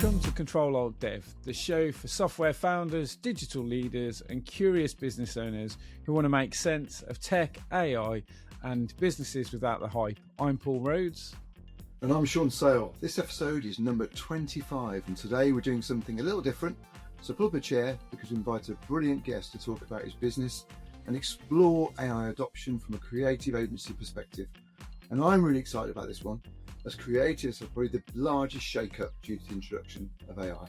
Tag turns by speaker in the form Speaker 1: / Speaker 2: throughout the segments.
Speaker 1: Welcome to Control Alt Dev, the show for software founders, digital leaders, and curious business owners who want to make sense of tech, AI, and businesses without the hype. I'm Paul Rhodes.
Speaker 2: And I'm Sean Sale. This episode is number 25, and today we're doing something a little different. So pull up a chair because we invite a brilliant guest to talk about his business and explore AI adoption from a creative agency perspective. And I'm really excited about this one, as creatives are probably the largest shake-up due to the introduction of AI.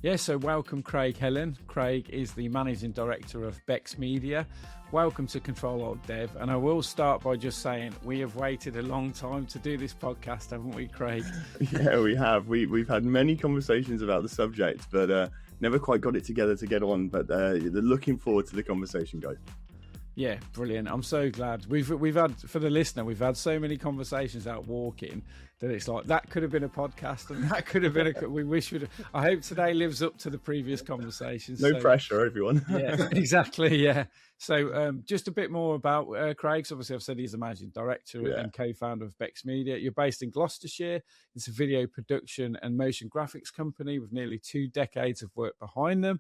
Speaker 1: Yeah, so welcome Craig Hellen. Craig is the Managing Director of Bex Media. Welcome to Control Alt Dev. And I will start by just saying we have waited a long time to do this podcast, haven't we, Craig?
Speaker 3: Yeah, we have. We've had many conversations about the subject, but never quite got it together to get on. But looking forward to the conversation, guys.
Speaker 1: Yeah, brilliant. I'm so glad. We've had, for the listener, we've had so many conversations out walking that it's like, that could have been a podcast and that could have been we wish we'd. I hope today lives up to the previous conversations.
Speaker 3: No pressure, everyone.
Speaker 1: Yeah, exactly. Yeah. So just a bit more about Craig. So obviously I've said he's the Managing Director and co-founder of Bex Media. You're based in Gloucestershire. It's a video production and motion graphics company with nearly 2 decades of work behind them.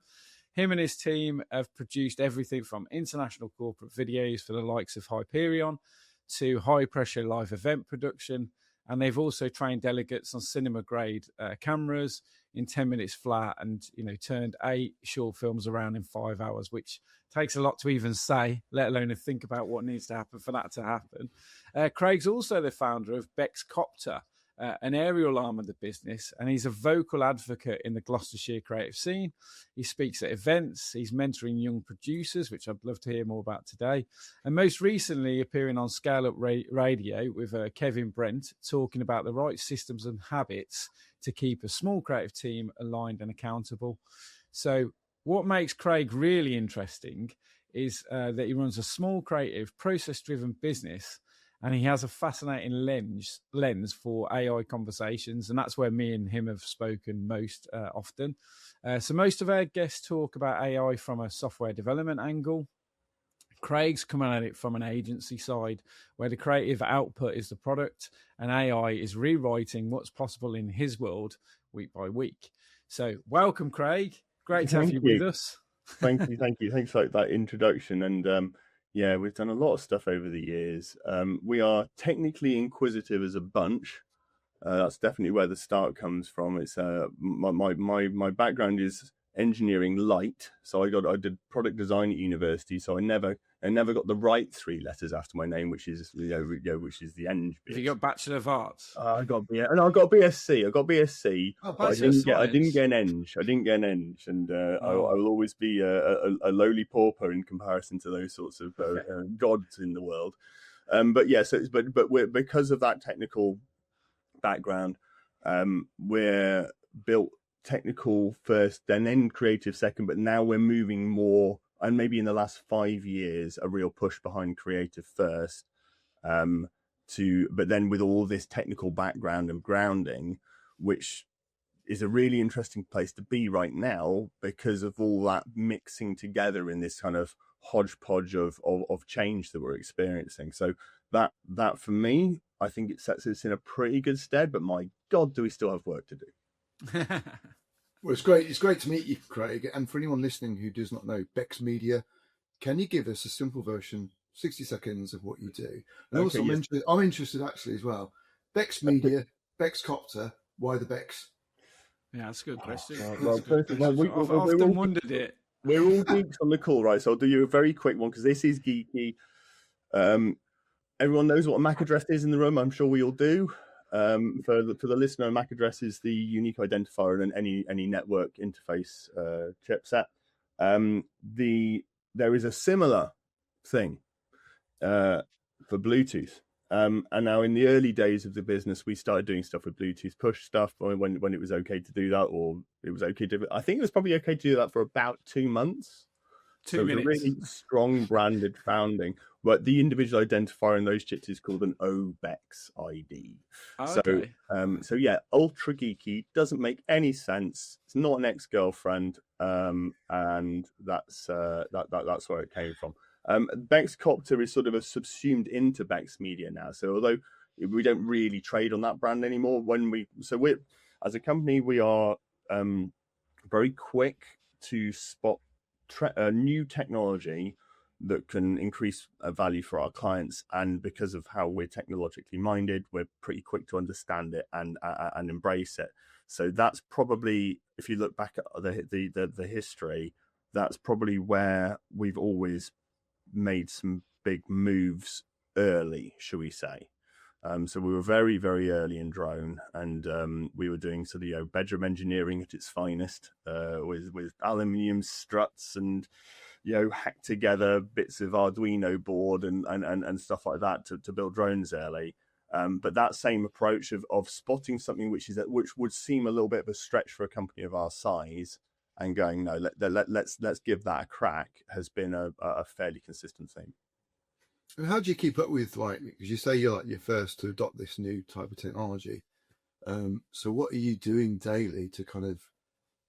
Speaker 1: Him and his team have produced everything from international corporate videos for the likes of Hyperion to high-pressure live event production. And they've also trained delegates on cinema-grade cameras in 10 minutes flat and, turned 8 short films around in 5 hours, which takes a lot to even say, let alone to think about what needs to happen for that to happen. Craig's also the founder of Bex Copter, an aerial arm of the business, and he's a vocal advocate in the Gloucestershire creative scene. He speaks at events, he's mentoring young producers, which I'd love to hear more about today, and most recently appearing on Scale Up Radio with Kevin Brent, talking about the right systems and habits to keep a small creative team aligned and accountable. So what makes Craig really interesting is that he runs a small creative process-driven business, and he has a fascinating lens for AI conversations. And that's where me and him have spoken most often. So most of our guests talk about AI from a software development angle. Craig's coming at it from an agency side, where the creative output is the product and AI is rewriting what's possible in his world week by week. So welcome, Craig. Great to have you with us.
Speaker 3: Thank you. Thanks for that introduction. And yeah, we've done a lot of stuff over the years. We are technically inquisitive as a bunch. That's definitely where the start comes from. It's my background is engineering light, so I did product design at university. So I never got the right 3 letters after my name, which is which is the Eng bit.
Speaker 1: Have you got Bachelor of Arts?
Speaker 3: I got BSc. I got BSc.
Speaker 1: Oh,
Speaker 3: I didn't get an Eng. And I will always be a lowly pauper in comparison to those sorts of gods in the world. But we're, because of that technical background, we're built technical first, then creative second. But now we're moving more, and maybe in the last 5 years, a real push behind creative first. But then with all this technical background and grounding, which is a really interesting place to be right now because of all that mixing together in this kind of hodgepodge of change that we're experiencing. So that for me, I think it sets us in a pretty good stead. But my God, do we still have work to do?
Speaker 2: Well, it's great. It's great to meet you, Craig. And for anyone listening who does not know Bex Media, can you give us a simple version, 60 seconds, of what you do? And
Speaker 3: Okay,
Speaker 2: also,
Speaker 3: yes.
Speaker 2: I'm interested actually as well. Bex Media, Bex Copter, why the Bex?
Speaker 1: Yeah, that's a good question.
Speaker 3: I've
Speaker 1: often wondered it.
Speaker 3: We're all geeks on the call, right? So I'll do you a very quick one because this is geeky. Everyone knows what a MAC address is in the room. I'm sure we all do. For the listener, a MAC address is the unique identifier in any network interface chipset. There is a similar thing for Bluetooth. And now in the early days of the business, we started doing stuff with Bluetooth push stuff when it was okay to do that, or it was okay to. I think it was probably okay to do that for about 2 months.
Speaker 1: 2 minutes.
Speaker 3: It was a really strong branded founding. But the individual identifier in those chips is called an OBEX ID.
Speaker 1: Okay.
Speaker 3: So yeah, ultra geeky, doesn't make any sense. It's not an ex-girlfriend, and that's where it came from. Bex Copter is sort of subsumed into Bex Media now. So although we don't really trade on that brand anymore, as a company, we are very quick to spot new technology that can increase value for our clients, and because of how we're technologically minded, we're pretty quick to understand it and embrace it. So that's probably, if you look back at the history, that's probably where we've always made some big moves early, shall we say. So we were very, very early in drone, and we were doing sort of bedroom engineering at its finest, with aluminium struts and hack together bits of Arduino board and stuff like that to build drones early. But that same approach of spotting something which would seem a little bit of a stretch for a company of our size, and going, no, let's give that a crack, has been a fairly consistent thing.
Speaker 2: And how do you keep up with, because you say you're you're first to adopt this new type of technology? So what are you doing daily to kind of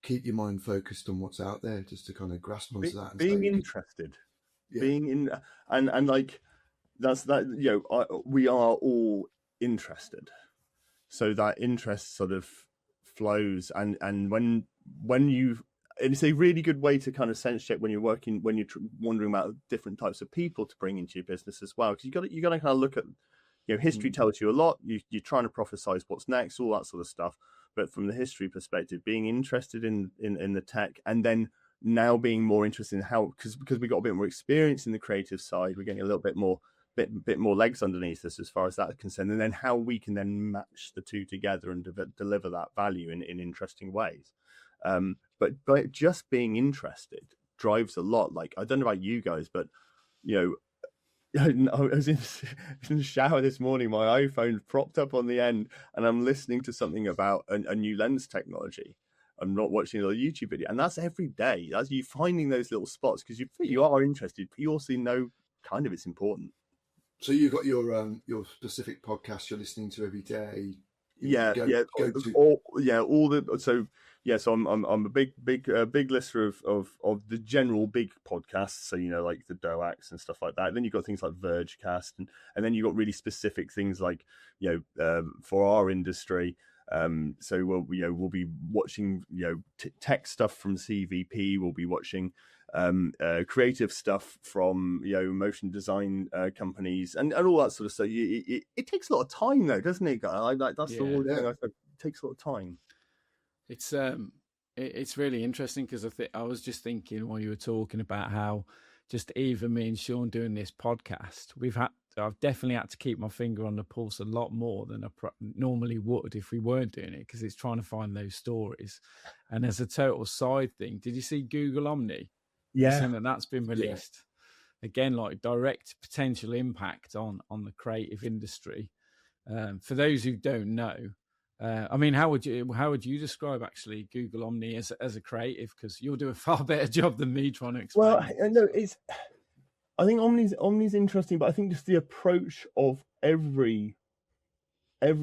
Speaker 2: keep your mind focused on what's out there, just to kind of grasp onto that? And
Speaker 3: being interested, being in, and like that's that. We are all interested, so that interest sort of flows, and when you. It's a really good way to kind of sense check when you're wondering about different types of people to bring into your business as well. Because you got to kind of look at, history tells you a lot. You're trying to prophesize what's next, all that sort of stuff. But from the history perspective, being interested in the tech, and then now being more interested in how, because we got a bit more experience in the creative side, we're getting a little bit more legs underneath us as far as that's concerned, and then how we can then match the two together and deliver that value in interesting ways. But just being interested drives a lot. Like, I don't know about you guys, but I was in the shower this morning, my iPhone propped up on the end, and I'm listening to something about a new lens technology. I'm not watching a YouTube video, and that's every day. That's you finding those little spots because you are interested, but you also know kind of it's important.
Speaker 2: So you've got your specific podcast you're listening to every day. So I'm a big listener of the general big podcasts. So like the DOAX and stuff like that. Then you've got things like Vergecast, and then you've got really specific things like for our industry. So we'll be watching tech stuff from CVP. We'll be watching creative stuff from motion design companies and all that sort of stuff. It takes a lot of time though, doesn't it, guys? That's the whole thing. It takes a lot of time.
Speaker 1: It's really interesting because I was just thinking while you were talking about how just even me and Sean doing this podcast, I've definitely had to keep my finger on the pulse a lot more than I normally would if we weren't doing it, because it's trying to find those stories. And as a total side thing, did you see Google Omni?
Speaker 3: Yeah,
Speaker 1: saying that's been released again, like direct potential impact on the creative industry. For those who don't know, I mean, how would you describe actually Google Omni as a creative? Because you'll do a far better job than me trying to explain.
Speaker 3: Well, no, I think Omni's interesting, but I think just the approach of every of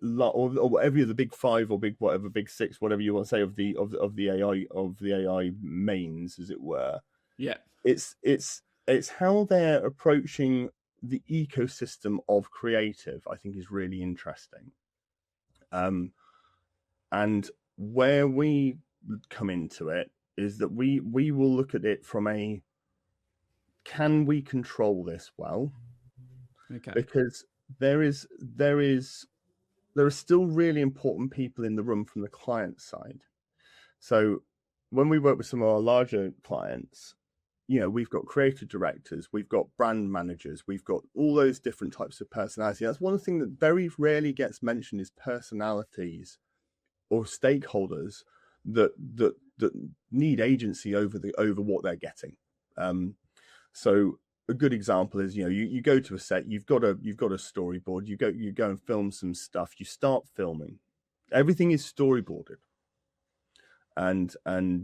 Speaker 3: the big five or big six, whatever you want to say, of the AI mains, as it were.
Speaker 1: Yeah,
Speaker 3: it's how they're approaching the ecosystem of creative. I think is really interesting. And where we come into it is that we will look at it from can we control this well?
Speaker 1: Okay.
Speaker 3: Because there are still really important people in the room from the client side. So when we work with some of our larger clients, we've got creative directors, we've got brand managers, we've got all those different types of personality. That's one thing that very rarely gets mentioned is personalities or stakeholders that need agency over what they're getting. So a good example is, you go to a set, you've got a storyboard, you go and film some stuff, you start filming, everything is storyboarded, and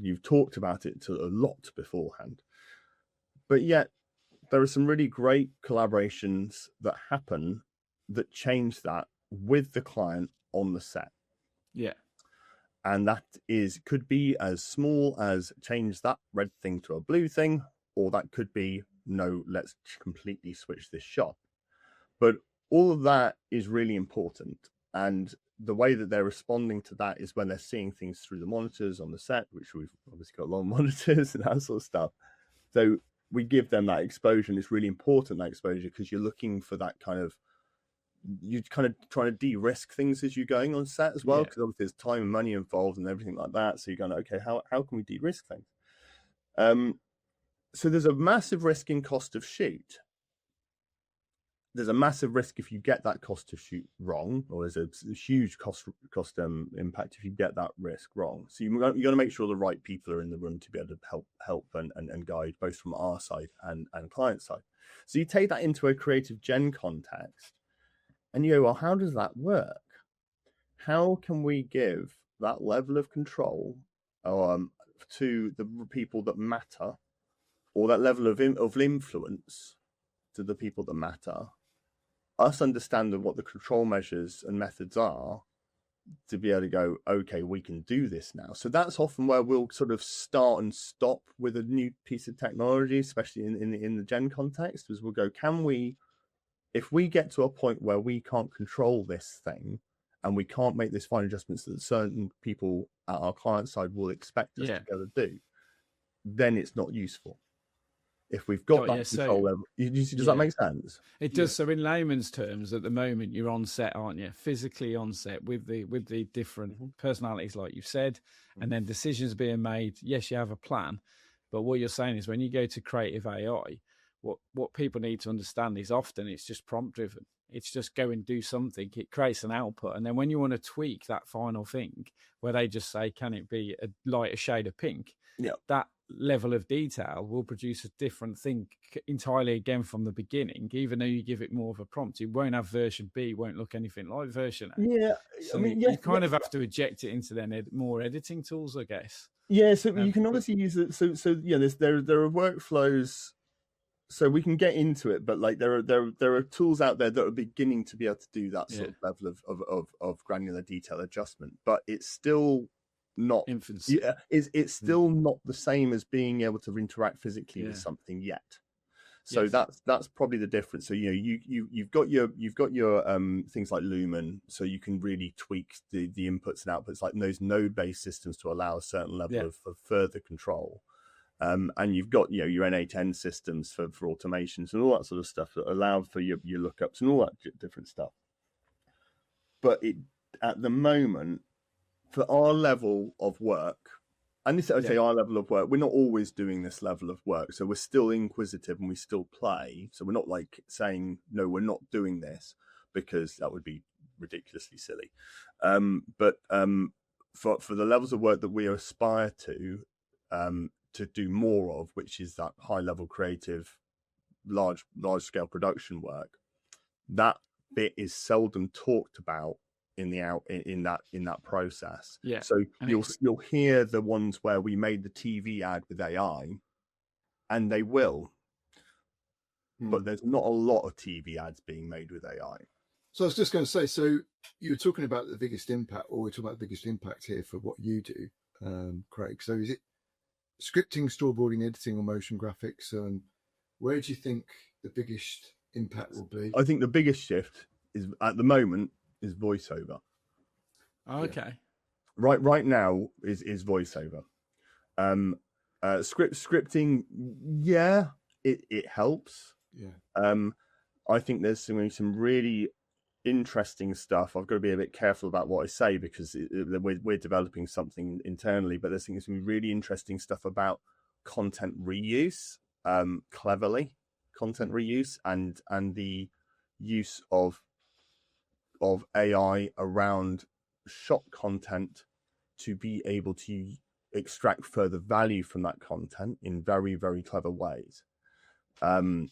Speaker 3: you've talked about it a lot beforehand. But yet there are some really great collaborations that happen that change that with the client on the set.
Speaker 1: Yeah.
Speaker 3: And that could be as small as change that red thing to a blue thing, or that could be, no, let's completely switch this shot. But all of that is really important. And the way that they're responding to that is when they're seeing things through the monitors on the set, which we've obviously got long monitors and that sort of stuff. So we give them that exposure, and it's really important, that exposure, because you're looking for that kind of, you're kind of trying to de-risk things as you're going on set as well, because obviously there's time and money involved and everything like that. So you're going, okay, how can we de-risk things? So there's a massive risk in cost of shoot. There's a massive risk if you get that cost of shoot wrong, or there's a huge cost impact if you get that risk wrong. So you got to make sure the right people are in the room to be able to help and guide, both from our side and client side. So you take that into a creative gen context, and you go, well, how does that work? How can we give that level of control to the people that matter, or that level of influence to the people that matter? Us understanding what the control measures and methods are to be able to go, okay, we can do this now. So that's often where we'll sort of start and stop with a new piece of technology, especially in the gen context, is we'll go, can we, if we get to a point where we can't control this thing and we can't make this fine adjustments that certain people at our client side will expect us to be able to do, then it's not useful. If we've got that control level, does that make sense?
Speaker 1: It does. So in layman's terms, at the moment, you're on set, aren't you? Physically on set with the different personalities, like you've said, and then decisions being made. Yes, you have a plan, but what you're saying is when you go to creative AI, what people need to understand is often it's just prompt driven. It's just go and do something. It creates an output, and then when you want to tweak that final thing, where they just say, "Can it be a lighter shade of pink?" That level of detail will produce a different thing entirely again from the beginning, even though you give it more of a prompt. It won't have version B, won't look anything like version A. So you kind of have to eject it into then more editing tools, I guess.
Speaker 3: So you can obviously use it. So there are workflows, so we can get into it, but like there are tools out there that are beginning to be able to do that sort of level of granular detail adjustment, but it's still not
Speaker 1: infancy.
Speaker 3: It's still not the same as being able to interact physically with something yet. So that's probably the difference. So you've got your things like Lumen, so you can really tweak the inputs and outputs, like those node-based systems, to allow a certain level of further control. And you've got your N8N systems for automations and all that sort of stuff that allow for your lookups and all that different stuff. But at the moment, for our level of work, and this, I say our level of work, we're not always doing this level of work. So we're still inquisitive and we still play. So we're not like saying, no, we're not doing this, because that would be ridiculously silly. But for the levels of work that we aspire to do more of, which is that high level creative, large scale production work, that bit is seldom talked about in that process. So you'll hear the ones where we made the TV ad with AI, and they will, but there's not a lot of TV ads being made with AI.
Speaker 2: So I was just going to say, so you were talking about the biggest impact, or we're talking about the biggest impact here for what you do, Craig. So is it scripting, storyboarding, editing, or motion graphics? And where do you think the biggest impact will be?
Speaker 3: I think the biggest shift is, at the moment, is voiceover.
Speaker 1: Okay.
Speaker 3: Right now is voiceover. Scripting, it helps. I think there's some really interesting stuff. I've got to be a bit careful about what I say, because we're developing something internally, but there's some really interesting stuff about content reuse, cleverly content reuse, and the use of AI around shot content to be able to extract further value from that content in very, very clever ways.
Speaker 1: So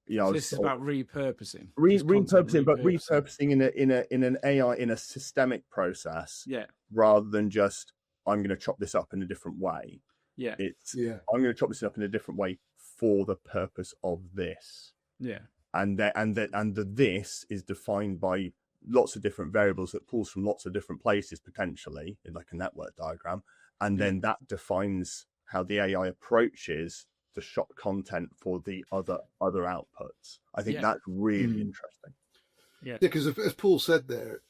Speaker 1: this is about repurposing,
Speaker 3: repurposing in an AI, in a systemic process, rather than just, I'm going to chop this up in a different way. I'm going to chop this up in a different way for the purpose of this. And this is defined by lots of different variables that pulls from lots of different places, potentially in like a network diagram, and then that defines how the AI approaches the shot content for the other outputs. I think that's really interesting.
Speaker 2: Because as Paul said there,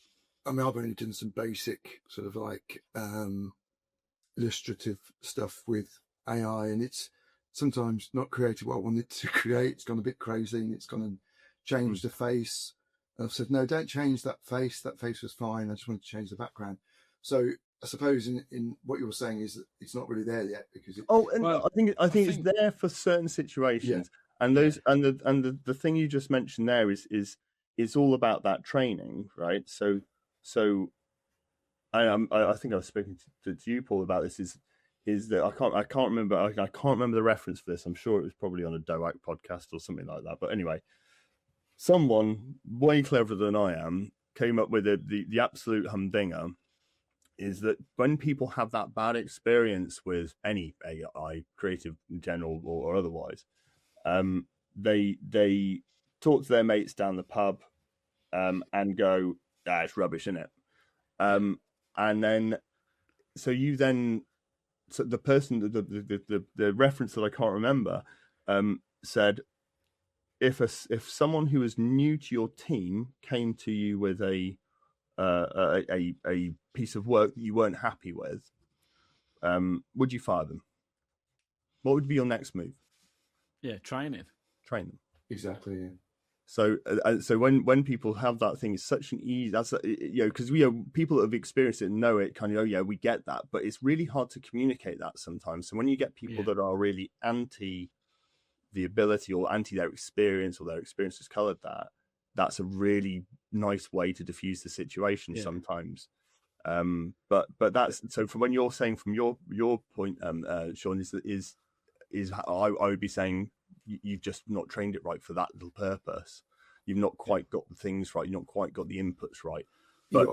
Speaker 2: I mean, I've only done some basic sort of like illustrative stuff with AI, and it's sometimes not created what I wanted to create. It's gone a bit crazy, and it's gone and changed the face. And I've said, no, don't change that face. That face was fine. I just wanted to change the background. So I suppose in what you're saying is that it's not really there yet because
Speaker 3: I think it's there for certain situations, and those and the thing you just mentioned there is all about that training, right? So I think I was speaking to you, Paul, about this. Is that I can't remember the reference for this. I'm sure it was probably on a DOAC podcast or something like that. But anyway, someone way cleverer than I am came up with the absolute humdinger. Is that when people have that bad experience with any AI, creative in general or otherwise, they talk to their mates down the pub and go, it's rubbish, isn't it? And then, so the person, the reference that I can't remember, said, if someone who is new to your team came to you with a piece of work that you weren't happy with, would you fire them? What would be your next move?
Speaker 1: Train them.
Speaker 2: Exactly. Yeah.
Speaker 3: So when people have that thing, it's such an easy. That's because people that have experienced it know it. Kind of, we get that, but it's really hard to communicate that sometimes. So when you get people that are really anti the ability or anti their experience, or their experience has coloured that's a really nice way to diffuse the situation sometimes. But that's so. From when you're saying from your point, Sean, is I would be saying you've just not trained it right for that little purpose. You've not quite got the things right. You've not quite got the inputs right. But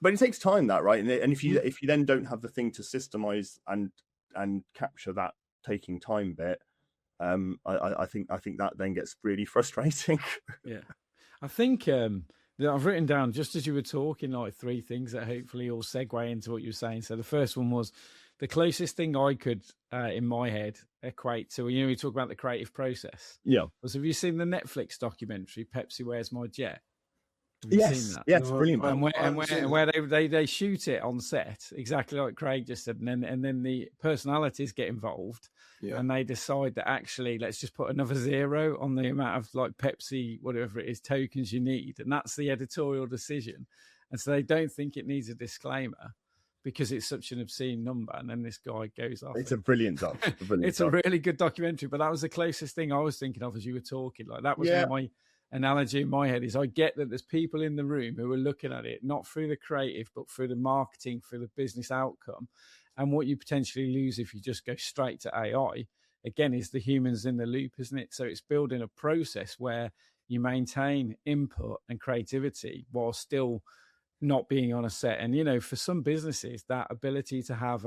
Speaker 3: but it takes time, that right. And if you then don't have the thing to systemize and capture that taking time bit, I think that then gets really frustrating.
Speaker 1: I think I've written down, just as you were talking, like 3 things that hopefully all segue into what you were saying. So the first one was the closest thing I could, in my head, equate to, we talk about the creative process. Was, have you seen the Netflix documentary, Pepsi Where's My Jet? Have you seen that?
Speaker 3: Yeah, it's brilliant.
Speaker 1: And where they shoot it on set, exactly like Craig just said, and then the personalities get involved, and they decide that actually let's just put another 0 on the amount of like Pepsi, whatever it is, tokens you need, and that's the editorial decision. And so they don't think it needs a disclaimer because it's such an obscene number. And then this guy goes off.
Speaker 3: It's a brilliant doc.
Speaker 1: It's a really good documentary, but that was the closest thing I was thinking of as you were talking. Like that was my analogy in my head. Is I get that there's people in the room who are looking at it not through the creative but through the marketing, through the business outcome, and what you potentially lose if you just go straight to AI again is the humans in the loop, isn't it? So it's building a process where you maintain input and creativity while still not being on a set. And for some businesses, that ability to have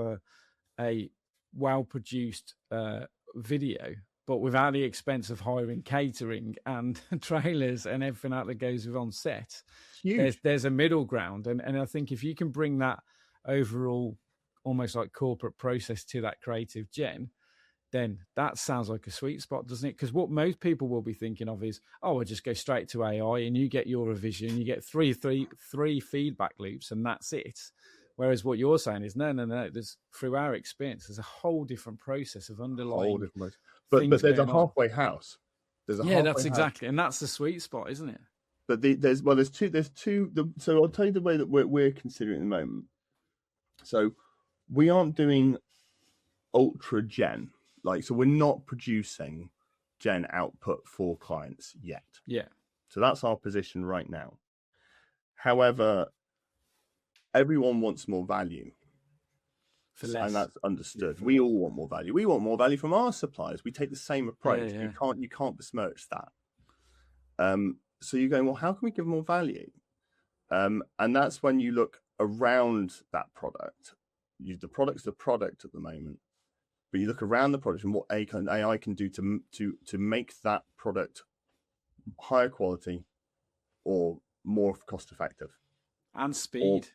Speaker 1: a well produced video, but without the expense of hiring catering and trailers and everything out that goes with on set, there's a middle ground. And I think if you can bring that overall almost like corporate process to that creative gen, then that sounds like a sweet spot, doesn't it? Because what most people will be thinking of is, I'll just go straight to AI and you get your revision, you get three feedback loops and that's it. Whereas what you're saying is, no, there's, through our experience, there's a whole different process of underlying.
Speaker 3: But there's a halfway house.
Speaker 1: That's exactly, and that's the sweet spot, isn't it?
Speaker 3: But there's two. So I'll tell you the way that we're considering at the moment. So we aren't doing ultra gen, so we're not producing gen output for clients yet. So that's our position right now. However, everyone wants more value. For less. And that's understood. We all want more value. We want more value from our suppliers. We take the same approach. You can't besmirch that. So you're going, well, how can we give more value? And that's when you look around that product. The product's the product at the moment, but you look around the product and what AI can do to make that product higher quality or more cost effective
Speaker 1: and speed.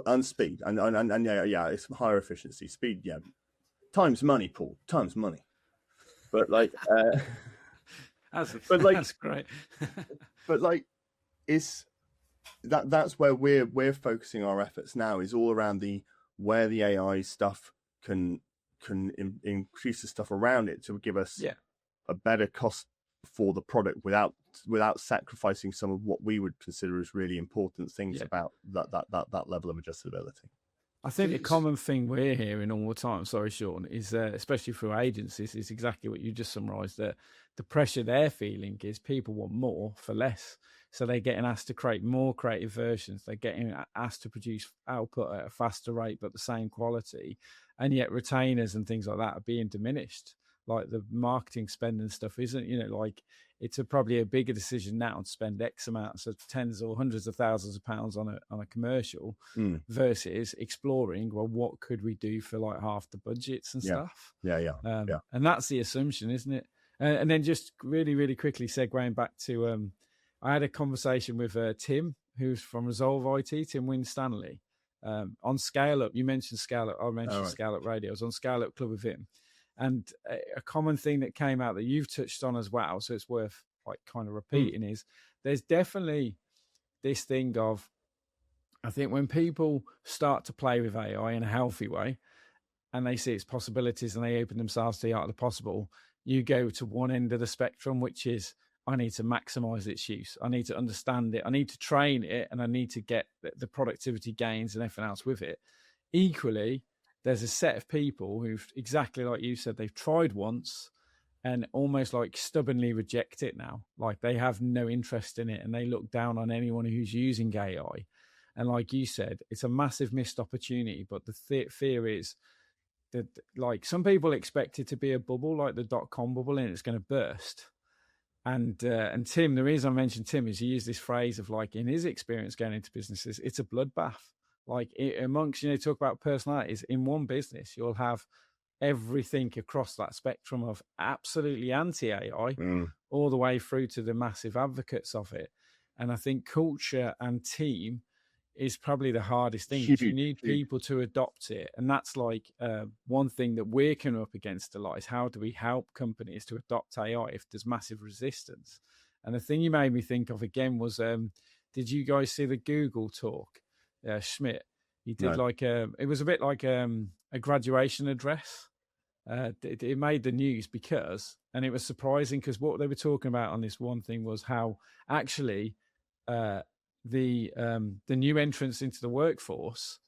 Speaker 3: And speed, and it's higher efficiency, speed, time's money, Paul, time's money. But
Speaker 1: that's great.
Speaker 3: But that's where we're focusing our efforts now, is all around where the AI stuff can increase the stuff around it to give us a better cost for the product without sacrificing some of what we would consider as really important things about that level of adjustability.
Speaker 1: I think the common thing we're hearing all the time, sorry, Sean, is especially through agencies, is exactly what you just summarised. That the pressure they're feeling is people want more for less. So they're getting asked to create more creative versions. They're getting asked to produce output at a faster rate, but the same quality. And yet retainers and things like that are being diminished. Like the marketing spend and stuff isn't, like it's probably a bigger decision now to spend X amounts of tens or hundreds of thousands of pounds on a commercial versus exploring, well, what could we do for like half the budgets and stuff? And that's the assumption, isn't it? And then just really, really quickly segueing back to, I had a conversation with Tim, who's from Resolve IT, Tim Winstanley, on Scale Up. You mentioned Scale Up. I mentioned Scale Up Radio. I was on Scale Up Club with him. And a common thing that came out that you've touched on as well, so it's worth like kind of repeating, is there's definitely this thing of, I think when people start to play with AI in a healthy way and they see its possibilities and they open themselves to the art of the possible, you go to one end of the spectrum, which is, I need to maximize its use. I need to understand it. I need to train it, and I need to get the productivity gains and everything else with it. Equally, there's a set of people who've, exactly like you said, they've tried once and almost like stubbornly reject it now. Like they have no interest in it and they look down on anyone who's using AI. And like you said, it's a massive missed opportunity. But the fear is that, like, some people expect it to be a bubble, like the .com bubble, and it's going to burst. And Tim, the reason I mentioned Tim is he used this phrase of, like, in his experience going into businesses, it's a bloodbath. Like amongst, talk about personalities in one business, you'll have everything across that spectrum of absolutely anti-AI all the way through to the massive advocates of it. And I think culture and team is probably the hardest thing. You need people to adopt it. And that's like one thing that we're coming up against a lot, is how do we help companies to adopt AI if there's massive resistance? And the thing you made me think of again was, did you guys see the Google talk? Schmidt, he did it was a bit like a graduation address. It made the news because, and it was surprising because what they were talking about on this one thing was how actually the new entrants into the workforce,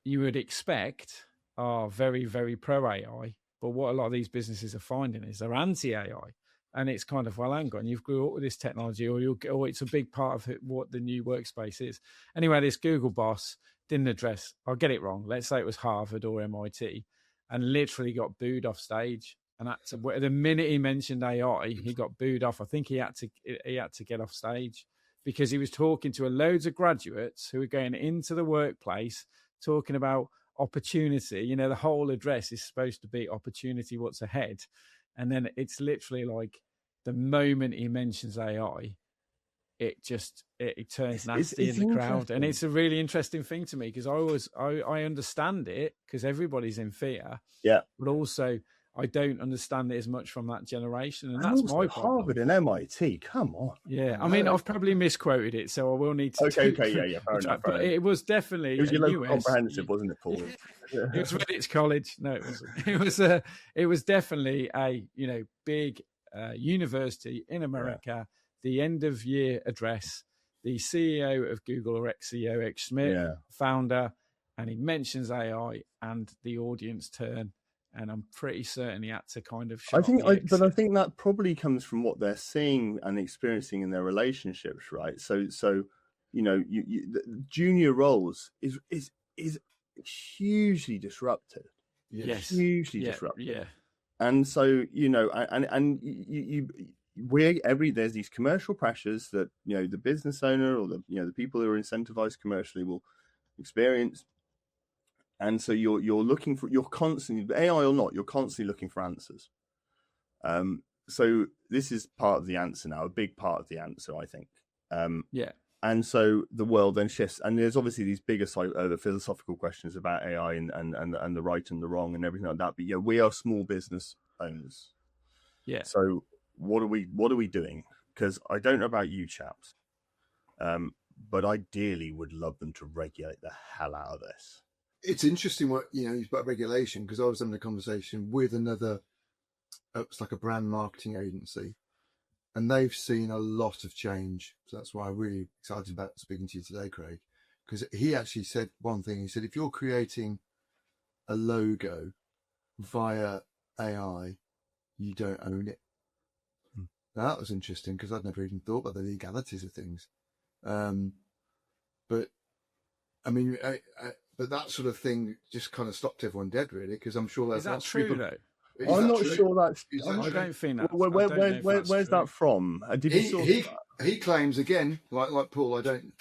Speaker 1: you would expect, are very, very pro AI, but what a lot of these businesses are finding is they're anti AI. And it's kind of, well, hang on, you've grew up with this technology, or it's a big part of what the new workspace is. Anyway, this Google boss didn't address, I'll get it wrong, let's say it was Harvard or MIT, and literally got booed off stage. And the minute he mentioned AI, he got booed off. I think he had to get off stage because he was talking to loads of graduates who were going into the workplace, talking about opportunity. The whole address is supposed to be opportunity, what's ahead. And then it's literally like the moment he mentions AI, it turns nasty in the crowd. And it's a really interesting thing to me because I understand it because everybody's in fear. Yeah. But also I don't understand it as much from that generation. And that's my problem.
Speaker 3: Harvard and MIT, come on.
Speaker 1: Yeah. I mean, I've probably misquoted it, so I will need to.
Speaker 3: Okay. Yeah. Fair enough.
Speaker 1: But it was definitely.
Speaker 3: It was your local comprehensive, wasn't it, Paul?
Speaker 1: It was Redditch College. No, it wasn't. It was definitely a big university in America. Yeah. The end of year address. The CEO of Google, or ex-CEO, Schmidt, founder, and he mentions AI, and the audience turn. And I'm pretty certain he had to kind of.
Speaker 3: I think that probably comes from what they're seeing and experiencing in their relationships, right? So the junior roles is hugely disrupted.
Speaker 1: Yes,
Speaker 3: hugely disrupted.
Speaker 1: Yeah,
Speaker 3: and so there's these commercial pressures that the business owner or the people who are incentivized commercially will experience. And so you're constantly, AI or not, you're constantly looking for answers. So this is part of the answer now, a big part of the answer, I think. And so the world then shifts, and there's obviously these bigger the philosophical questions about AI and the right and the wrong and everything like that. But we are small business owners.
Speaker 1: Yeah.
Speaker 3: So what are we doing? Because I don't know about you chaps, but ideally would love them to regulate the hell out of this.
Speaker 2: It's interesting what, you've got regulation, because I was having a conversation with another, it's like a brand marketing agency, and they've seen a lot of change. So that's why I'm really excited about speaking to you today, Craig, because he actually said one thing. He said, if you're creating a logo via AI, you don't own it. Now, that was interesting, because I'd never even thought about the legalities of things. But I mean, but that sort of thing just kind of stopped everyone dead, really, because I'm sure
Speaker 1: that's true, though.
Speaker 3: I'm not sure that's.
Speaker 1: I don't think that's.
Speaker 3: Where's that from?
Speaker 2: He claims, again, like Paul. I don't,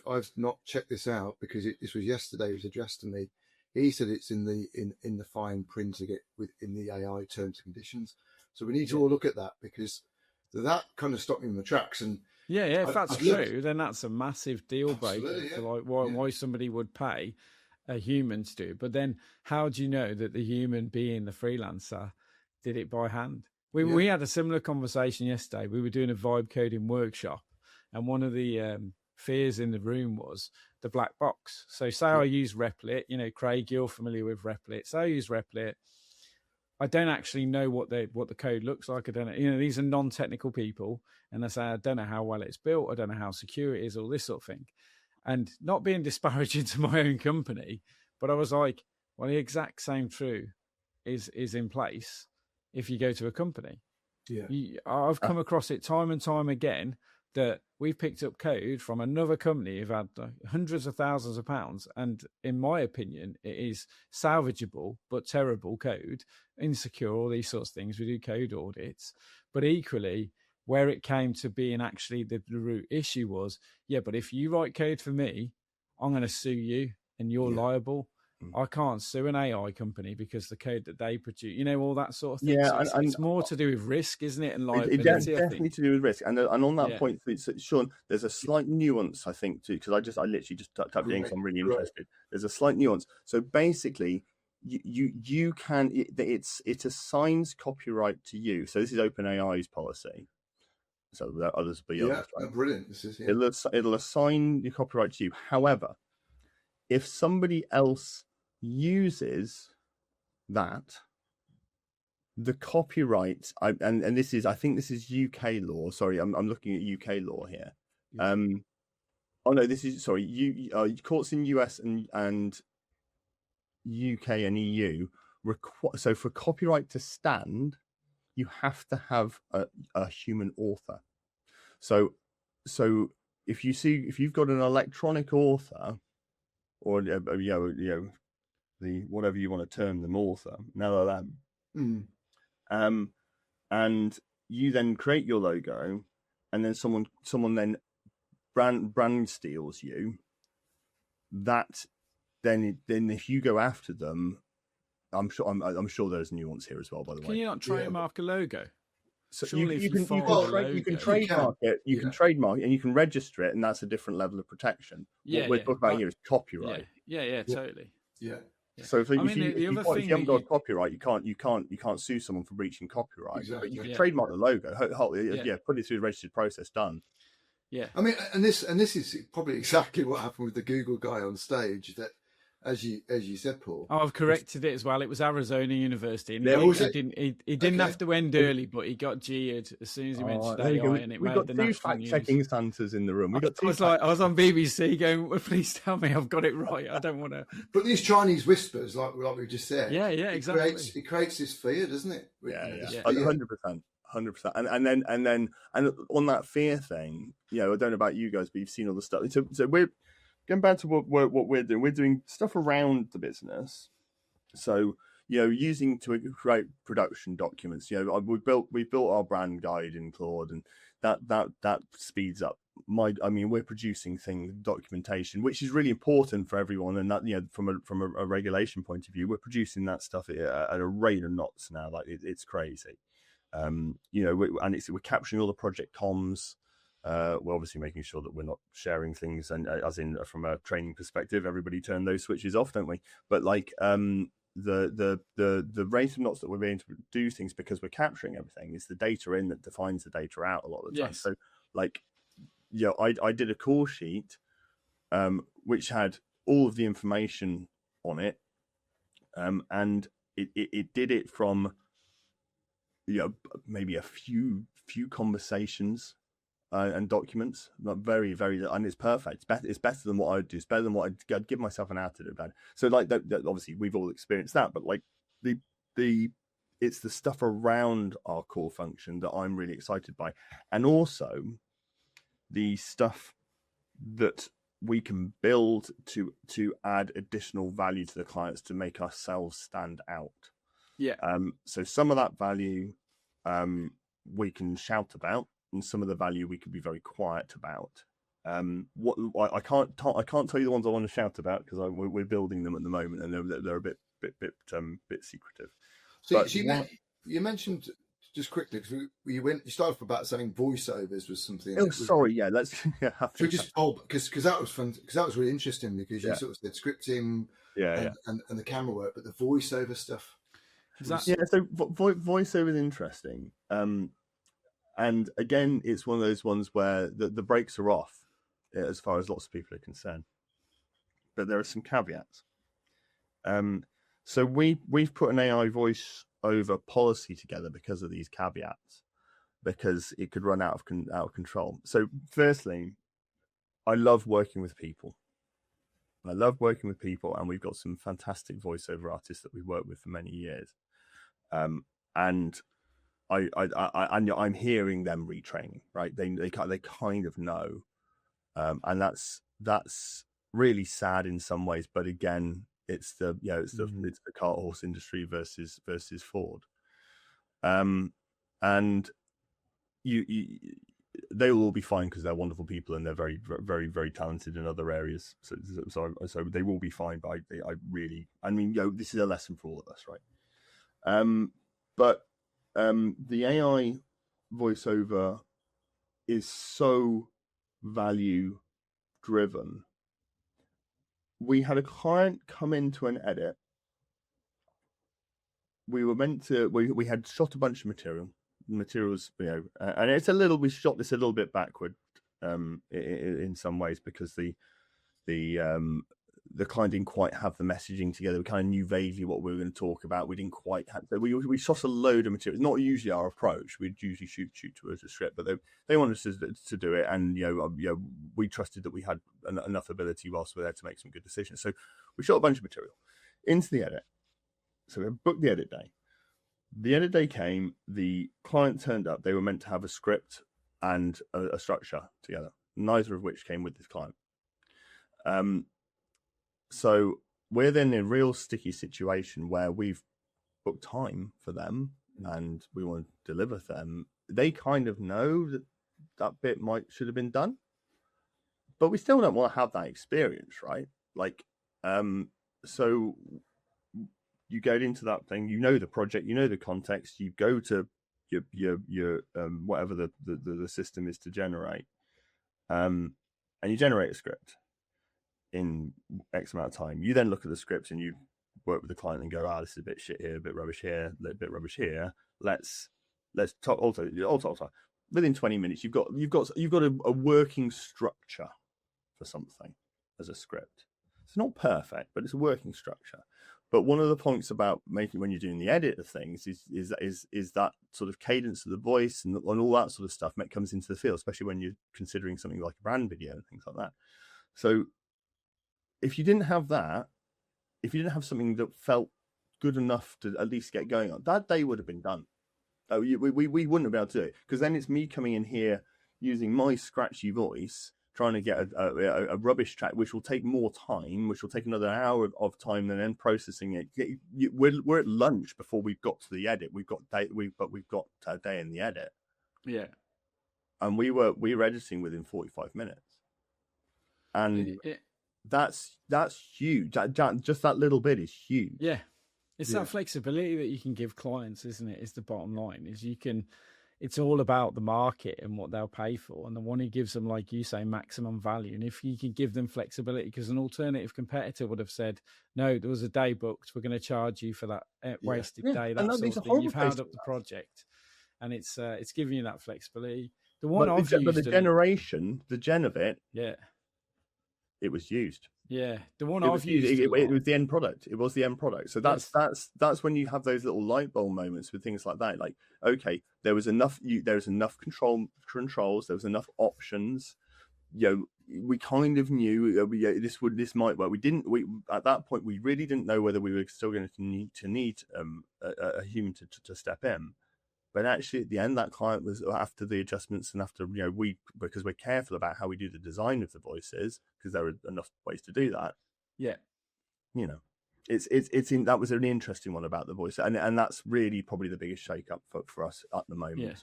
Speaker 2: I've not checked this out, because this was yesterday. It was addressed to me. He said it's in the fine print to get within the AI terms and conditions. So we need to all look at that, because that kind of stopped me in the tracks. And
Speaker 1: if that's true, then that's a massive deal breaker for like why somebody would pay a human to do. But then how do you know that the human being the freelancer did it by hand? We had a similar conversation yesterday. We were doing a vibe coding workshop, and one of the fears in the room was the black box. So say I use Replit, Craig, you're familiar with Replit. So I use Replit. I don't actually know what the code looks like. I don't know. These are non-technical people, and they say, I don't know how well it's built. I don't know how secure it is, all this sort of thing. And not being disparaging to my own company, but I was like, well, the exact same true is in place if you go to a company. I've come across it time and time again that we've picked up code from another company who've had hundreds of thousands of pounds. And in my opinion, it is salvageable, but terrible code, insecure, all these sorts of things. We do code audits. But equally, where it came to being actually the root issue was, but if you write code for me, I'm going to sue you and you're liable. I can't sue an AI company because the code that they produce, all that sort of thing.
Speaker 3: Yeah,
Speaker 1: so it's more to do with risk, isn't it? And liability.
Speaker 3: It's definitely to do with risk. And on that point, Sean, there's a slight nuance, I think, too, because I literally just tapped in because I'm really interested. There's a slight nuance. So basically, you can, it assigns copyright to you. So this is OpenAI's policy. So others will be honest, right?
Speaker 2: Brilliant. This is
Speaker 3: it'll assign the copyright to you. However, if somebody else uses that, the copyright, and this is, I think this is UK law. Sorry, I'm looking at UK law here. This is courts in US and UK and EU so for copyright to stand, you have to have a human author. So if you've got an electronic author, or the whatever you want to term them, author, an LLM, and you then create your logo, and then someone then brand steals you. That then if you go after them, I'm sure there's nuance here as well. By the way,
Speaker 1: can you not trademark a logo?
Speaker 3: So you can trademark it, you can trademark it, and you can register it, and that's a different level of protection. What we're talking about here is copyright.
Speaker 1: Yeah, totally.
Speaker 2: Yeah.
Speaker 3: So if you haven't got copyright, you can't sue someone for breaching copyright.
Speaker 2: Exactly.
Speaker 3: But you can trademark the logo. Put it through the registered process, done.
Speaker 1: Yeah.
Speaker 2: I mean, and this is probably exactly what happened with the Google guy on stage. That, as you said, Paul.
Speaker 1: I've corrected it as well. It was Arizona University, and he didn't have to end early, but he got jeered as soon as he mentioned AI, and it made the national news.
Speaker 3: We got 2 fact-checking Santas in the room.
Speaker 1: I was on BBC going, well, please tell me I've got it right. I don't want to.
Speaker 2: But these Chinese whispers, like we just said,
Speaker 1: exactly.
Speaker 2: It creates this fear, doesn't it?
Speaker 3: 100%. And on that fear thing, I don't know about you guys, but you've seen all the stuff. So we're going back to what we're doing. We're doing stuff around the business. So using to create production documents. We built our brand guide in Claude, and that speeds up. We're producing documentation, which is really important for everyone, and that from a regulation point of view, we're producing that stuff at a rate of knots now. Like it's crazy. We're capturing all the project comms. We're obviously making sure that we're not sharing things, and as in from a training perspective, everybody turn those switches off, don't we? But the rate of knots that we're being able to do things, because we're capturing everything, is the data in that defines the data out a lot of the time. So I did a call sheet, which had all of the information on it, and it did it from maybe a few conversations and documents, not very, and it's perfect. It's better than what I would do. It's better than what I'd give myself an hour to do about it. So like that, obviously we've all experienced that, but like it's the stuff around our core function that I'm really excited by, and also the stuff that we can build to add additional value to the clients to make ourselves stand out.
Speaker 1: Yeah.
Speaker 3: So some of that value we can shout about, and some of the value we can be very quiet about. What I can't tell you the ones I want to shout about because we're building them at the moment, and they're a bit secretive.
Speaker 2: So you mentioned just quickly because you started off about saying voiceovers was something.
Speaker 3: Oh, sorry, yeah. Let's
Speaker 2: because that was fun because that was really interesting because you sort of said scripting, and the camera work, but the voiceover stuff.
Speaker 3: So voiceover is interesting. And again, it's one of those ones where the brakes are off as far as lots of people are concerned. But there are some caveats. So we've put an AI voiceover policy together because of these caveats, because it could run out of control. So firstly, I love working with people. And we've got some fantastic voiceover artists that we've worked with for many years. And I'm hearing them retraining, right? They kind of know, and that's really sad in some ways. But again, it's the cart horse industry versus Ford, and they will all be fine because they're wonderful people and they're very, very, very talented in other areas. So they will be fine. But I mean, this is a lesson for all of us, right? But the AI voiceover is so value driven. We had a client come into an edit. We had shot a bunch of materials, and we shot this a little bit backward in some ways because the client didn't quite have the messaging together. We kind of knew vaguely what we were going to talk about. We didn't quite have. We shot a load of material. It's not usually our approach. We'd usually shoot towards a script, but they wanted us to do it, and we trusted that we had enough ability whilst we were there to make some good decisions. So we shot a bunch of material into the edit. So we booked the edit day. The edit day came. The client turned up. They were meant to have a script and a structure together, neither of which came with this client. So we're then in a real sticky situation where we've booked time for them and we want to deliver them. They kind of know that bit should have been done, but we still don't want to have that experience, right? Like, so you get into that thing, the project, the context, you go to your whatever the system is to generate, and you generate a script in X amount of time. You then look at the script and you work with the client and go, this is a bit shit here, a bit rubbish here, a bit rubbish here. Let's talk. Also, within 20 minutes, you've got a working structure for something as a script. It's not perfect, but it's a working structure. But one of the points about making when you're doing the edit of things is that sort of cadence of the voice and all that sort of stuff comes into the field, especially when you're considering something like a brand video and things like that. So if you didn't have that, if you didn't have something that felt good enough to at least get going on, that day would have been done. We wouldn't have been able to do it, because then it's me coming in here using my scratchy voice, trying to get a rubbish track, which will take more time, which will take another hour of time, and then processing it. We're at lunch before we've got to the edit. We've got a day in the edit.
Speaker 1: Yeah,
Speaker 3: and we were editing within 45 minutes, and that's huge. Just that little bit is huge.
Speaker 1: Yeah, it's that flexibility that you can give clients, isn't it? Is the bottom line. Is it's all about the market and what they'll pay for, and the one who gives them, like you say, maximum value. And if you can give them flexibility, because an alternative competitor would have said, no, there was a day booked, we're going to charge you for that wasted day. That sort of thing. You've held up the project, and it's giving you that flexibility. The one I've used,
Speaker 3: but the gen of it,
Speaker 1: yeah,
Speaker 3: it was used.
Speaker 1: Yeah, the one I've used,
Speaker 3: it was the end product. It was the end product. So that's when you have those little light bulb moments with things like that. Like, okay, there's enough controls. There was enough options. We kind of knew this might work. We at that point we really didn't know whether we were still going to need a human to step in. But actually, at the end, that client was, after the adjustments and after, because we're careful about how we do the design of the voices, because there are enough ways to do that.
Speaker 1: Yeah.
Speaker 3: That was an interesting one about the voice. And that's really probably the biggest shake-up for us at the moment.
Speaker 1: Yeah.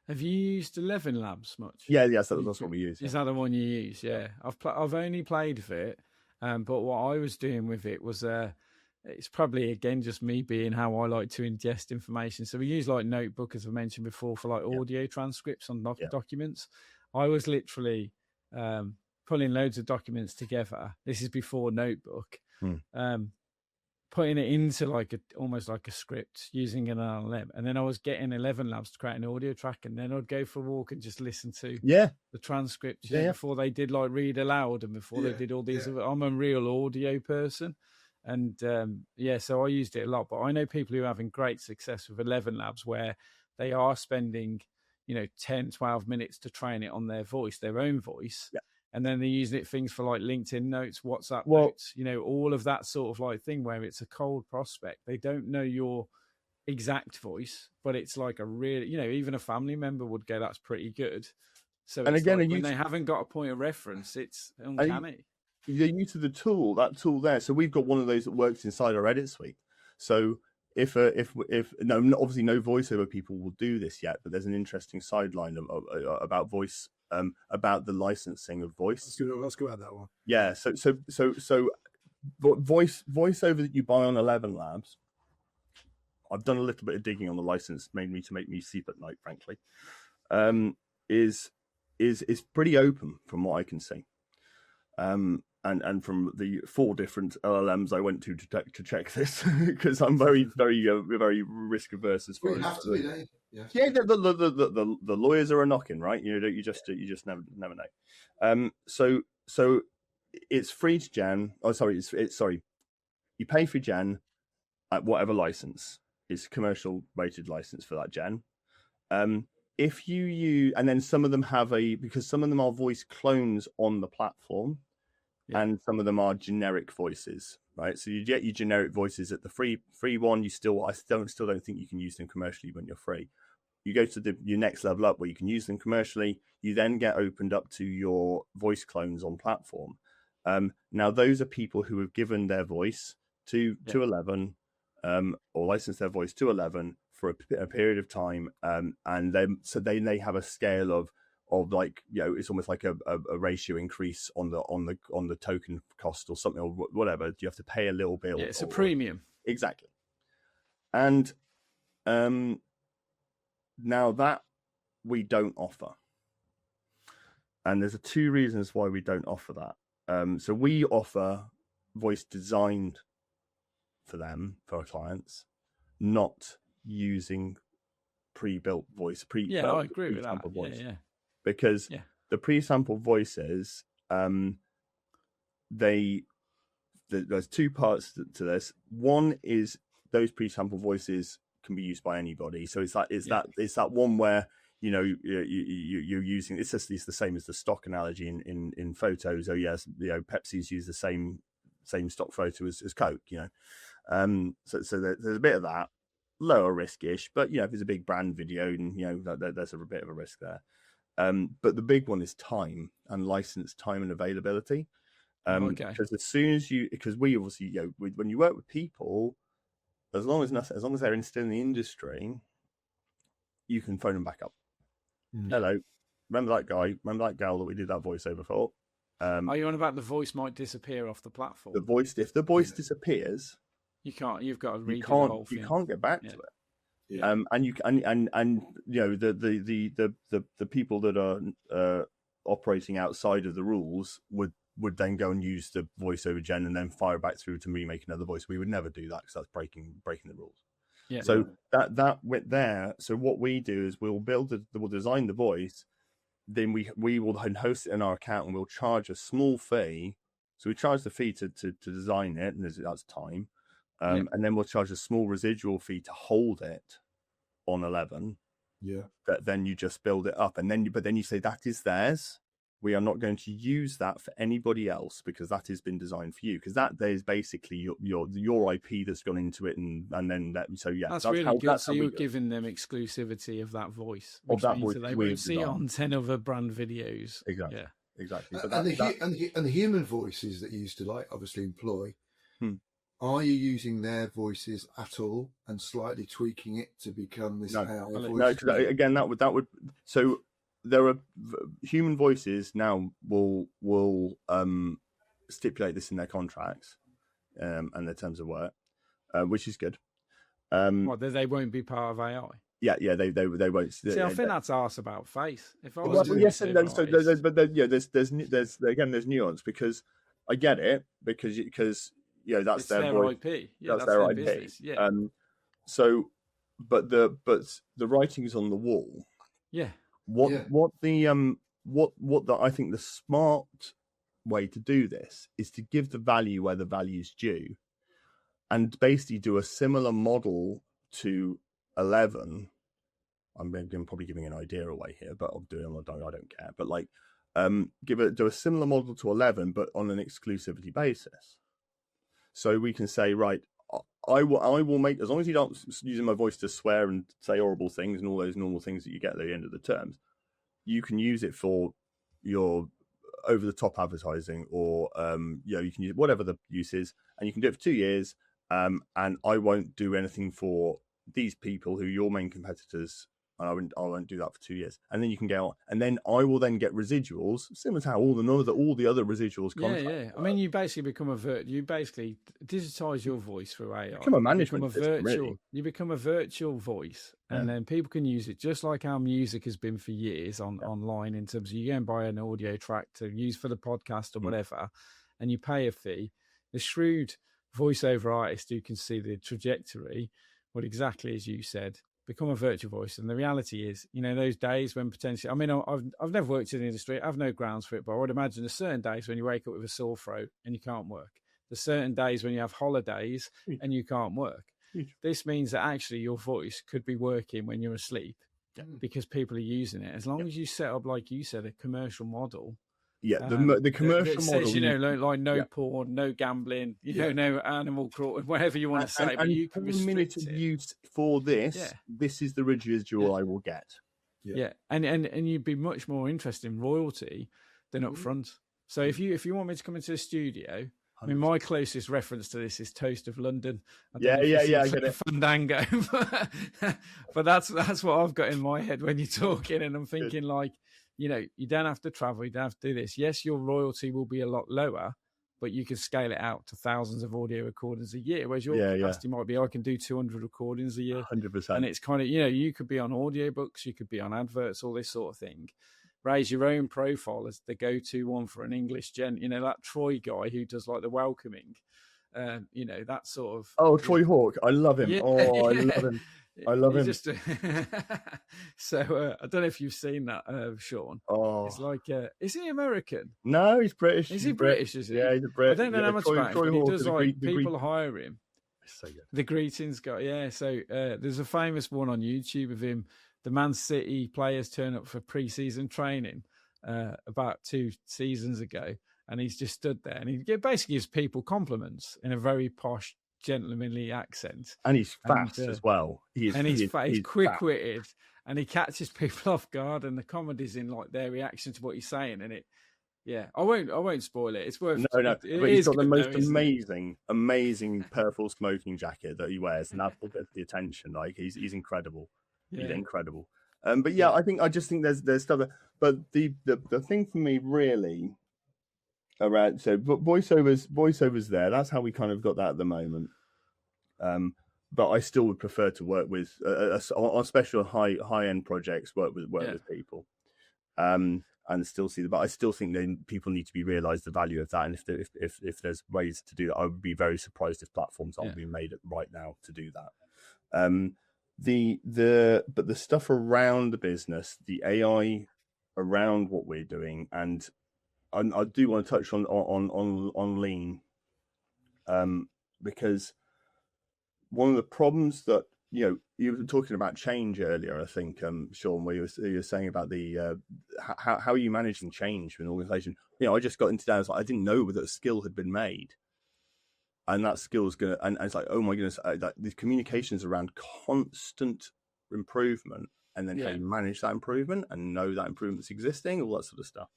Speaker 1: Have you used ElevenLabs much?
Speaker 3: Yes, that's what we use.
Speaker 1: Is that the one you use? Yeah. I've only played with it, but what I was doing with it was... it's probably, again, just me being how I like to ingest information. So we use like Notebook, as I mentioned before, for like audio transcripts on documents. I was literally pulling loads of documents together. This is before Notebook. Putting it into almost like a script using an LLM. And then I was getting ElevenLabs to create an audio track, and then I'd go for a walk and just listen to the transcript before they did like read aloud and before they did all these. I'm a real audio person. And so I used it a lot, but I know people who are having great success with ElevenLabs where they are spending, 10, 12 minutes to train it on their own voice. Yeah. And then they're using it things for like LinkedIn notes, WhatsApp notes, all of that sort of like thing where it's a cold prospect. They don't know your exact voice, but it's like a really, even a family member would go, that's pretty good. So and again, when they haven't got a point of reference, it's uncanny.
Speaker 3: The use of that tool there. So we've got one of those that works inside our edit suite. So if obviously no voiceover people will do this yet, but there's an interesting sideline about voice, about the licensing of voice.
Speaker 2: Let's go at that one.
Speaker 3: Yeah. So voiceover that you buy on ElevenLabs. I've done a little bit of digging on the license, mainly to make me sleep at night, frankly. Is pretty open from what I can see. And from the 4 different LLMs I went to check this, because I'm very, very, very risk averse as far as.
Speaker 2: Have to be, don't you?
Speaker 3: Yeah, the lawyers are a knocking, right? You just never know. So it's free to Gen. Oh, sorry, you pay for Gen at whatever license. It's commercial rated license for that Gen. If you use, and then some of them because some of them are voice clones on the platform. Yeah. And some of them are generic voices, right? So you get your generic voices at the free one. I still don't think you can use them commercially when you're free. You go to your next level up where you can use them commercially. You then get opened up to your voice clones on platform. Now those are people who have given their voice to Eleven, or licensed their voice to Eleven for a period of time, and then they have a scale of like, it's almost like a ratio increase on the token cost or something, or whatever. You have to pay a little bit.
Speaker 1: Yeah, it's a premium.
Speaker 3: Exactly. And now that we don't offer, and there's 2 reasons why we don't offer that. So we offer voice designed for our clients, not using pre-built voice.
Speaker 1: I agree with that.
Speaker 3: Voice.
Speaker 1: Yeah.
Speaker 3: Because the pre-sampled voices, there's 2 parts to this. One is those pre-sampled voices can be used by anybody. So it's that one where you're using. It's the same as the stock analogy in photos. Oh yes, Pepsi's use the same stock photo as Coke. So there's a bit of that, lower risk-ish, but if it's a big brand video, and there's a bit of a risk there. But the big one is time and license time and availability. Because as soon as because we obviously, when you work with people, as long as they're still in the industry, you can phone them back up. Hello, remember that guy? Remember that gal that we did that voiceover for?
Speaker 1: Are you on about the voice might disappear off the platform?
Speaker 3: If the voice disappears,
Speaker 1: you can't. You've got to read the whole thing.
Speaker 3: You can't get back to it.
Speaker 2: Yeah.
Speaker 3: And the people that are operating outside of the rules would then go and use the voiceover gen and then fire back through to me make another voice. We would never do that because that's breaking the rules.
Speaker 1: Yeah.
Speaker 3: So that with there. So what we do is we'll design the voice, then we will then host it in our account, and we'll charge a small fee. So we charge the fee to design it, and that's time, and then we'll charge a small residual fee to hold it on 11.
Speaker 2: Yeah.
Speaker 3: That then you just build it up, and then you say that is theirs. We are not going to use that for anybody else because that has been designed for you. Because that is basically your IP that's gone into it, and then that. So yeah,
Speaker 1: that's really good. So you're giving them exclusivity of that voice, which means that they won't see it on 10 other brand videos.
Speaker 3: Exactly.
Speaker 1: Yeah.
Speaker 3: Exactly.
Speaker 2: And the human voices that you used to like obviously employ. Are you using their voices at all and slightly tweaking it to become this AI voice?
Speaker 3: No, because again, that would. So there are human voices now will stipulate this in their contracts and their terms of work, which is good.
Speaker 1: What, that they won't be part of AI?
Speaker 3: Yeah, they won't.
Speaker 1: See, I think that's arse about face. If I was
Speaker 3: yes, and then, so there's nuance because I get it because that's
Speaker 1: it's
Speaker 3: their voice,
Speaker 1: IP. Yeah,
Speaker 3: that's their IP.
Speaker 1: Business. Yeah.
Speaker 3: So, but the writing's on the wall.
Speaker 1: Yeah.
Speaker 3: What I think the smart way to do this is to give the value where the value is due, and basically do a similar model to 11. I'm probably giving an idea away here, but I'll do it. I don't care. But like, do a similar model to 11, but on an exclusivity basis. So we can say, right, I will make, as long as you don't using my voice to swear and say horrible things and all those normal things that you get at the end of the terms, you can use it for your over-the-top advertising, or you can use whatever the use is, and you can do it for 2 years. And I won't do anything for these people who are your main competitors, and I won't do that for 2 years. And then you can go on, and then I will then get residuals, similar to how all the other residuals contracts.
Speaker 1: Yeah. I mean, you basically become you basically digitize your voice through AI.
Speaker 3: Become a management system, really.
Speaker 1: You become a virtual voice, and then people can use it just like our music has been for years online. In terms of you go and buy an audio track to use for the podcast or whatever, and you pay a fee. The shrewd voiceover artist who can see the trajectory, what exactly as you said, become a virtual voice. And the reality is, those days when potentially, I mean, I've never worked in the industry, I have no grounds for it, but I would imagine there's certain days when you wake up with a sore throat and you can't work. There's certain days when you have holidays and you can't work. This means that actually your voice could be working when you're asleep because people are using it. As long as you set up, like you said, a commercial model.
Speaker 3: Yeah, the commercial model.
Speaker 1: Says, like no porn, no gambling, no animal cruelty, whatever you want to say. But you can restrict it.
Speaker 3: Use for this. This is the residual I will get.
Speaker 1: Yeah. And you'd be much more interested in royalty than upfront. So if you want me to come into the studio, 100%. I mean, my closest reference to this is Toast of London. I get it. Fandango, but that's what I've got in my head when you're talking, and I'm thinking like. You don't have to travel, you don't have to do this. Yes, your royalty will be a lot lower, but you can scale it out to thousands of audio recordings a year, whereas your capacity might be, I can do 200 recordings a year.
Speaker 3: 100%.
Speaker 1: And it's kind of, you could be on audiobooks, you could be on adverts, all this sort of thing. Raise your own profile as the go-to one for an English that Troy guy who does like the welcoming, that sort of...
Speaker 3: Oh, Troy Hawk. I love him. I love him. I love him.
Speaker 1: So I don't know if you've seen that, Sean.
Speaker 3: Oh,
Speaker 1: it's like, is he American?
Speaker 3: No, he's British.
Speaker 1: Is he British? Is he?
Speaker 3: Yeah, he's a Brit.
Speaker 1: I don't know how much about him. But he does like people hire him.
Speaker 3: So good.
Speaker 1: The greetings guy. Yeah. So there's a famous one on YouTube of him. The Man City players turn up for pre-season training about 2 seasons ago, and he's just stood there and he basically gives people compliments in a very posh, gentlemanly accent,
Speaker 3: and he's fast as well. He's
Speaker 1: quick-witted, and he catches people off guard. And the comedy's in like their reaction to what he's saying, and I won't spoil it. It's worth
Speaker 3: no. But he's got the most amazing purple smoking jacket that he wears, and that will get the attention. Like he's incredible. He's incredible. But I just think there's stuff. But the thing for me really around voiceovers there. That's how we kind of got that at the moment. But I still would prefer to work with on special high end projects. Work with people, and still see that. But I still think people need to be realised the value of that. And if there's ways to do that, I would be very surprised if platforms aren't being made right now to do that. But the stuff around the business, the AI around what we're doing, and I do want to touch on lean, because one of the problems that you were talking about change earlier, I think, Sean, where you were saying about the how are you managing change in an organization? I just got into that. I was like, I didn't know that a skill had been made, and that skill is gonna, and it's like, oh my goodness, these communications around constant improvement, and then how you manage that improvement and know that improvement's existing, all that sort of stuff.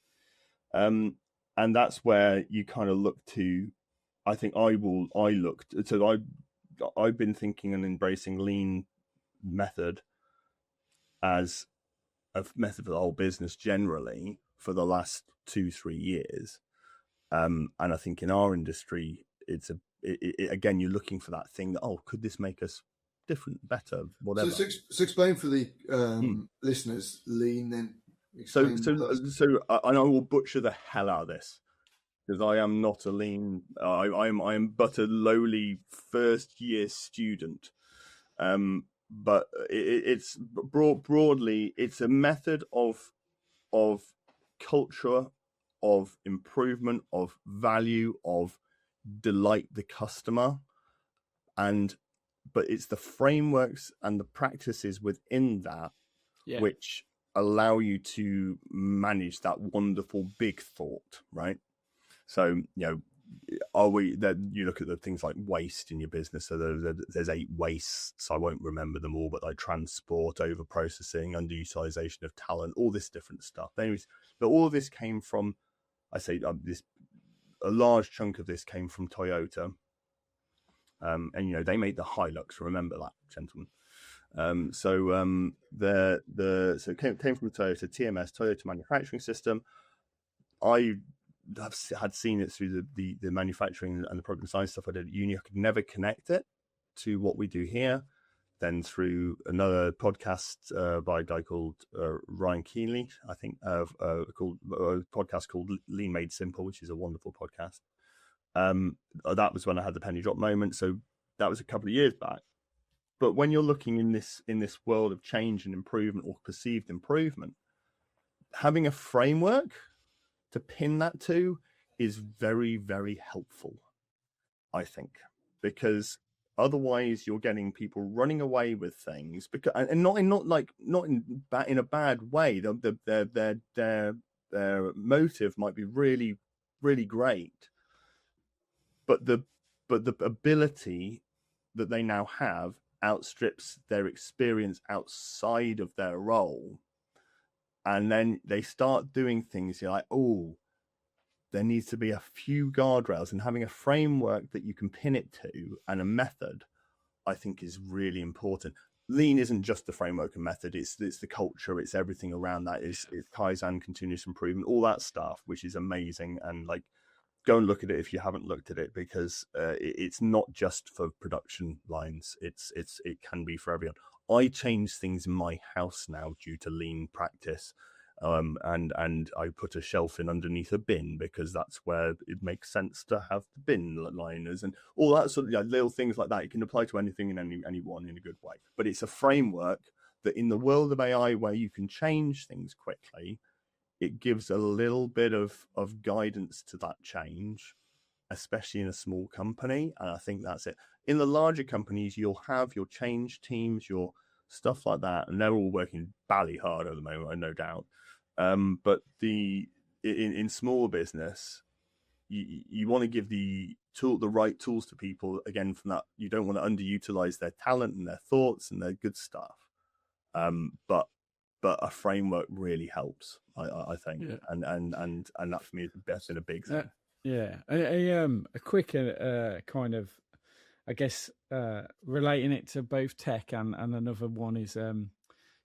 Speaker 3: And that's where you kind of look to. I think I've been thinking and embracing lean method as a method for the whole business generally for the last 2-3 years. And I think in our industry, again, you're looking for that thing that, could this make us different, better, whatever.
Speaker 2: So explain for the listeners, lean, then.
Speaker 3: So and I will butcher the hell out of this, because I am not a lean. I am but a lowly first-year student. But it's broadly, it's a method of culture, of improvement, of value, of delight the customer, but it's the frameworks and the practices within that which allow you to manage that wonderful big thought, right? So, you look at the things like waste in your business. So there's 8 wastes. I won't remember them all, but like transport, over processing, underutilization of talent, all this different stuff. Anyways, but all of this came from, a large chunk of this came from Toyota. And they made the Hilux. Remember that, gentlemen. So it came from Toyota, TMS, Toyota Manufacturing System. I had seen it through the manufacturing and the program science stuff I did at uni. I could never connect it to what we do here. Then through another podcast by a guy called Ryan Keenley, I think, called a podcast called Lean Made Simple, which is a wonderful podcast. That was when I had the penny drop moment. So that was a couple of years back. But when you're looking in this world of change and improvement, or perceived improvement, having a framework to pin that to is very, very helpful, I think, because otherwise you're getting people running away with things, and not in a bad way. Their motive might be really, really great, but the ability that they now have outstrips their experience outside of their role. And then they start doing things, you're like, there needs to be a few guardrails, and having a framework that you can pin it to and a method, I think, is really important. Lean isn't just the framework and method, it's the culture, it's everything around that. It's Kaizen, continuous improvement, all that stuff, which is amazing. And like, go and look at it if you haven't looked at it, because it's not just for production lines. It can be for everyone. I change things in my house now due to lean practice, and I put a shelf in underneath a bin because that's where it makes sense to have the bin liners and all that sort of little things like that. You can apply to anything and anyone in a good way. But it's a framework that, in the world of AI, where you can change things quickly, it gives a little bit of guidance to that change, especially in a small company. And I think that's it. In the larger companies, you'll have your change teams, your stuff like that, and they're all working bally hard at the moment, no doubt. But in small business, you want to give the right tools to people. Again, from that, you don't want to underutilize their talent and their thoughts and their good stuff. But a framework really helps, I think, and that for me has been a big thing.
Speaker 1: A quick kind of, I guess, relating it to both tech and another one is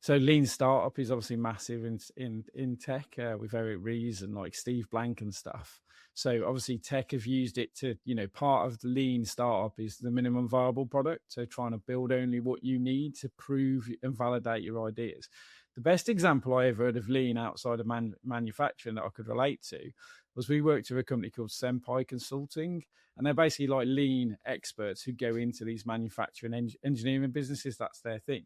Speaker 1: so lean startup is obviously massive in tech with Eric Ries and like Steve Blank and stuff. So obviously tech have used it to, part of the lean startup is the minimum viable product. So trying to build only what you need to prove and validate your ideas. The best example I ever heard of lean outside of manufacturing that I could relate to was we worked with a company called Senpai Consulting, and they're basically like lean experts who go into these manufacturing engineering businesses. That's their thing.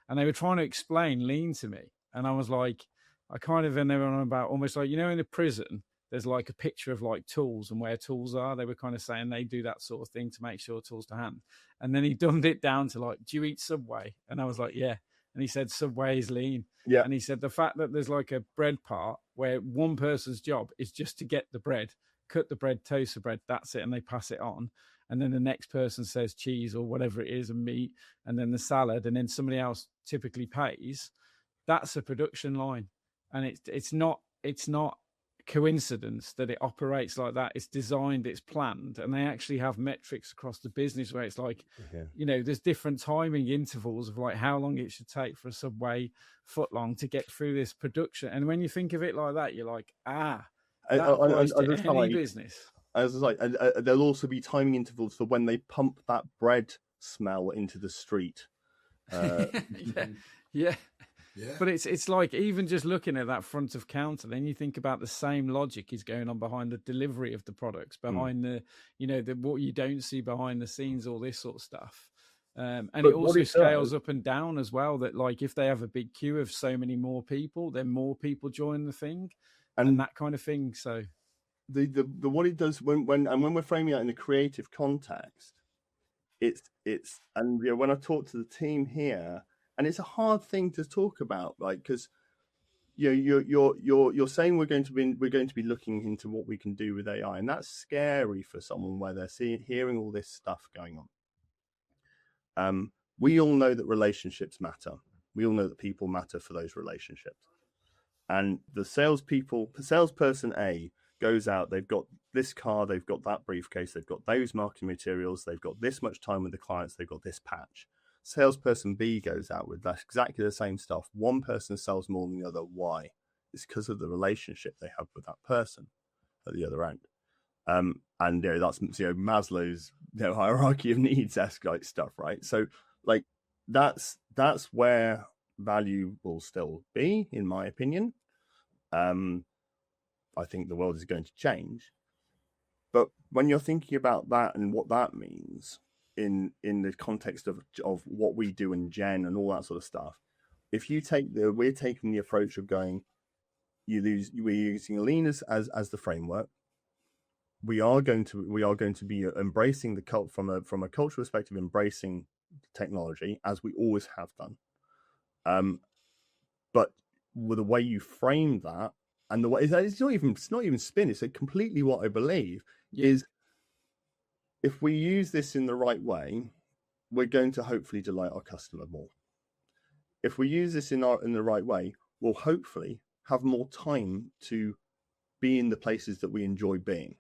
Speaker 1: And they were trying to explain lean to me. And I was like, and they were on about almost like, in a prison, there's like a picture of like tools and where tools are. They were kind of saying they do that sort of thing to make sure tools to hand. And then he dumbed it down to like, do you eat Subway? And I was like, yeah. And he said, Subway is lean.
Speaker 3: Yeah.
Speaker 1: And he said the fact that there's like a bread part where one person's job is just to get the bread, cut the bread, toast the bread, that's it. And they pass it on. And then the next person says cheese or whatever it is and meat, and then the salad, and then somebody else typically pays. That's a production line. And it's not coincidence that it operates like that. It's designed, it's planned, and they actually have metrics across the business where it's like, there's different timing intervals of like how long it should take for a Subway footlong to get through this production. And when you think of it like that, you're like, that applies to any business.
Speaker 3: As I was like, there'll also be timing intervals for when they pump that bread smell into the street.
Speaker 1: Yeah. But it's like, even just looking at that front of counter, then you think about the same logic is going on behind the delivery of the products, behind the what you don't see behind the scenes, all this sort of stuff. And it also scales up and down as well, that like if they have a big queue of so many more people, then more people join the thing and that kind of thing. So
Speaker 3: the what it does when we're framing it in a creative context, it's when I talk to the team here, and it's a hard thing to talk about, like, because you're saying we're going to be looking into what we can do with AI, and that's scary for someone where they're hearing all this stuff going on. We all know that relationships matter. We all know that people matter for those relationships. And the salesperson A goes out, they've got this car, they've got that briefcase, they've got those marketing materials, they've got this much time with the clients, they've got this patch. Salesperson B goes out with that's exactly the same stuff. One person sells more than the other. Why? It's because of the relationship they have with that person at the other end. And that's Maslow's hierarchy of needs esque like stuff, right? So like that's where value will still be, in my opinion. I think the world is going to change, but when you're thinking about that and what that means in the context of what we do in Gen and all that sort of stuff, if you take we're taking the approach of going, we're using lean as the framework. We are going to be embracing the cult from a cultural perspective, embracing technology as we always have done. But with the way you frame that, and the way it's not even spin, it's completely what I believe is, if we use this in the right way, we're going to hopefully delight our customer more. If we use this in the right way, we'll hopefully have more time to be in the places that we enjoy being,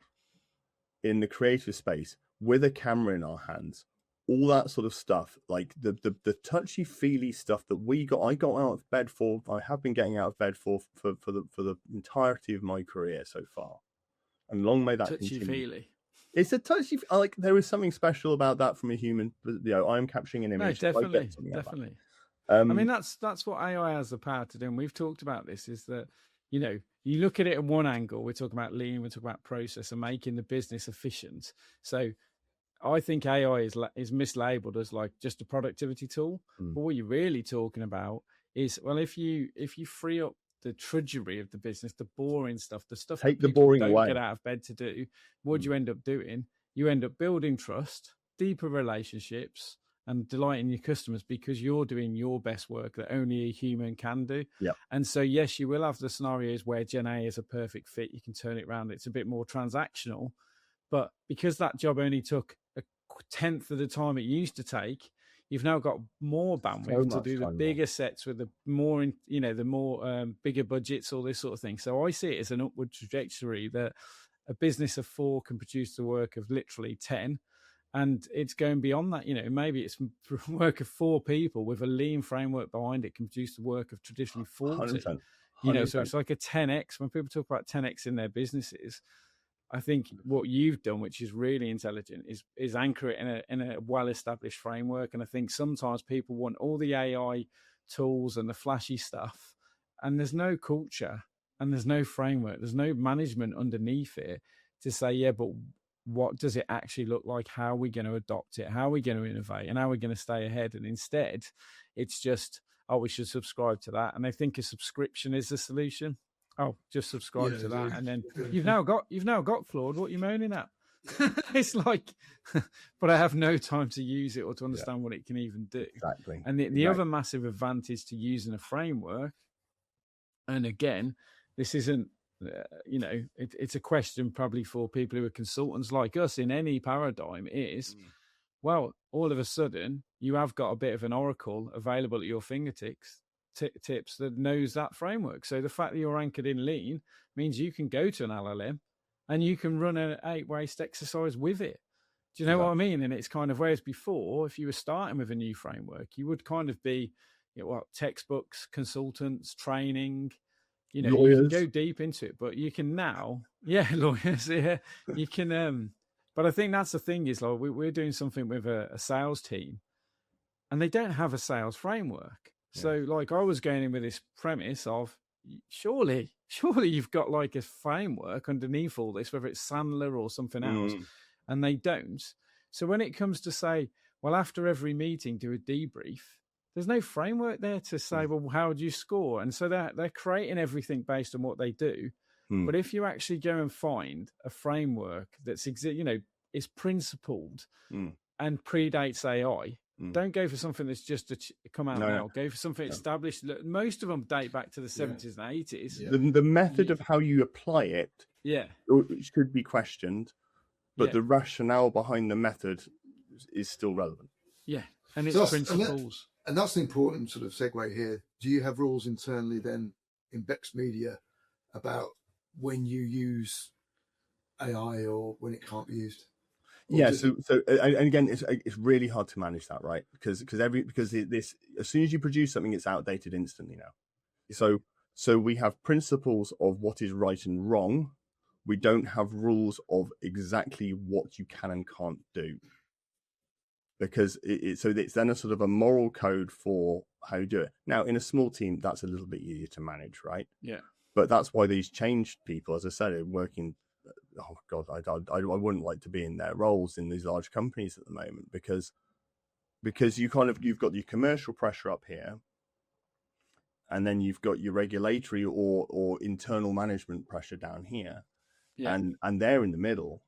Speaker 3: in the creative space, with a camera in our hands, all that sort of stuff, like the touchy feely stuff that I got out of bed for. I have been getting out of bed for the entirety of my career so far, and long may that continue.
Speaker 1: Touchy feely.
Speaker 3: It's a touchy. Like, there is something special about that from a human. I'm capturing an image.
Speaker 1: No, definitely. I mean, that's what AI has the power to do. And we've talked about this. Is that you look at it at one angle. We're talking about lean. We're talking about process and making the business efficient. So I think AI is mislabeled as like just a productivity tool. But what you're really talking about is, well, if you free up the trudgery of the business, the boring stuff, the stuff
Speaker 3: take the boring
Speaker 1: don't
Speaker 3: away,
Speaker 1: get out of bed to do, what do you end up doing? You end up building trust, deeper relationships, and delighting your customers because you're doing your best work that only a human can do.
Speaker 3: Yeah. And
Speaker 1: so, yes, you will have the scenarios where GenAI is a perfect fit. You can turn it around. It's a bit more transactional. But because that job only took a tenth of the time it used to take, you've now got more bandwidth to do the bigger sets with the more, the more bigger budgets, all this sort of thing. So I see it as an upward trajectory that a business of 4 can produce the work of literally 10. And it's going beyond that. Maybe it's work of 4 people with a lean framework behind it can produce the work of traditionally 40. 100%. So it's like a 10x. When people talk about 10x in their businesses, I think what you've done, which is really intelligent, is anchor it in a well-established framework. And I think sometimes people want all the AI tools and the flashy stuff, and there's no culture and there's no framework, there's no management underneath it to say, yeah, but what does it actually look like? How are we going to adopt it? How are we going to innovate? And how are we going to stay ahead? And instead, it's just, oh, we should subscribe to that. And they think a subscription is the solution. Oh, just subscribe to that. And then you've now got Claude. What are you moaning at? It's like, but I have no time to use it or to understand what it can even do.
Speaker 3: Exactly.
Speaker 1: And the other massive advantage to using a framework, and again, this isn't, it's a question probably for people who are consultants like us in any paradigm is, well, all of a sudden you have got a bit of an oracle available at your fingertips tips that knows that framework. So the fact that you're anchored in lean means you can go to an LLM and you can run an 8-waste exercise with it. Do you know what I mean? And it's kind of, whereas before, if you were starting with a new framework, you would kind of be, textbooks, consultants, training, lawyers. You can go deep into it, but you can now, lawyers, you can, but I think that's the thing is, like, we're doing something with a sales team and they don't have a sales framework. So like I was going in with this premise of surely you've got like a framework underneath all this, whether it's Sandler or something else, and they don't. So when it comes to say, well, after every meeting, do a debrief, there's no framework there to say, well, how would you score? And so they're creating everything based on what they do. But if you actually go and find a framework that's, is principled and predates AI, don't go for something that's just come out now. Go for something established. Most of them date back to the 70s and 80s.
Speaker 3: Yeah. The method of how you apply it should be questioned, but the rationale behind the method is still relevant.
Speaker 1: Yeah, and it's principles.
Speaker 2: And that's an important sort of segue here. Do you have rules internally then in Bex Media about when you use AI or when it can't be used? So
Speaker 3: and again, it's really hard to manage that, right? Because this, as soon as you produce something, it's outdated instantly now. So we have principles of what is right and wrong. We don't have rules of exactly what you can and can't do, because it's then a sort of a moral code for how you do it. Now, in a small team, that's a little bit easier to manage, right?
Speaker 1: Yeah.
Speaker 3: But that's why these changed people, as I said, are working. Oh God, I wouldn't like to be in their roles in these large companies at the moment, because you've got your commercial pressure up here, and then you've got your regulatory or internal management pressure down here, and they're in the middle,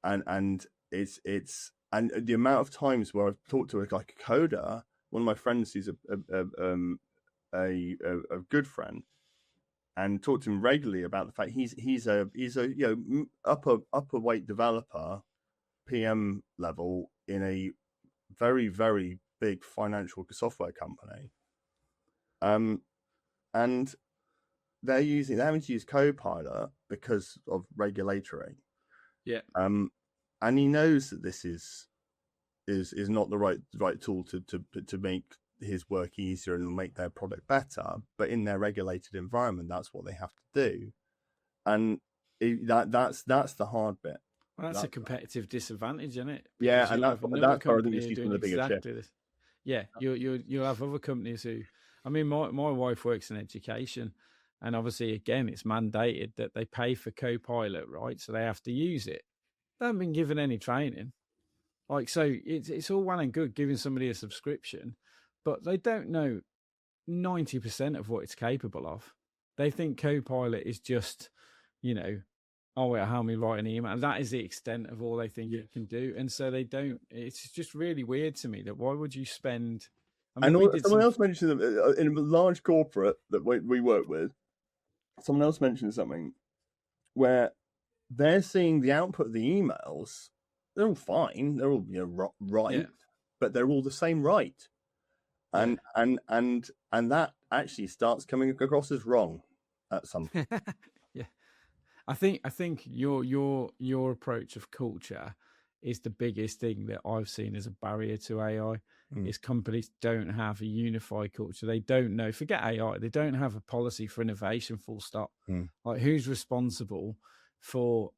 Speaker 3: and it's and the amount of times where I've talked to a coder, one of my friends who's a good friend, and talk to him regularly about the fact he's a upper weight developer, PM level in a very, very big financial software company, and they're having to use Copilot because of regulatory, and he knows that this is not the right tool to make his work easier and make their product better, but in their regulated environment, that's what they have to do, and that's the hard bit.
Speaker 1: Well, that's a competitive disadvantage, isn't it?
Speaker 3: Because and that's where I think it's the bigger shift.
Speaker 1: Yeah, you'll have other companies who, I mean, my wife works in education, and obviously, again, it's mandated that they pay for Copilot, right? So they have to use it. They haven't been given any training, so it's all well and good giving somebody a subscription, but they don't know 90% of what it's capable of. They think Copilot is just, it'll help me write an email. And that is the extent of all they think it can do. And so they don't, it's just really weird to me that why would you spend...
Speaker 3: someone else mentioned in a large corporate that we work with, someone else mentioned something where they're seeing the output of the emails, they're all fine, they're all right, but they're all the same right. And that actually starts coming across as wrong at some point.
Speaker 1: I think your approach of culture is the biggest thing that I've seen as a barrier to AI. Is companies don't have a unified culture. They don't know, forget AI, they don't have a policy for innovation, full stop. Like, who's responsible for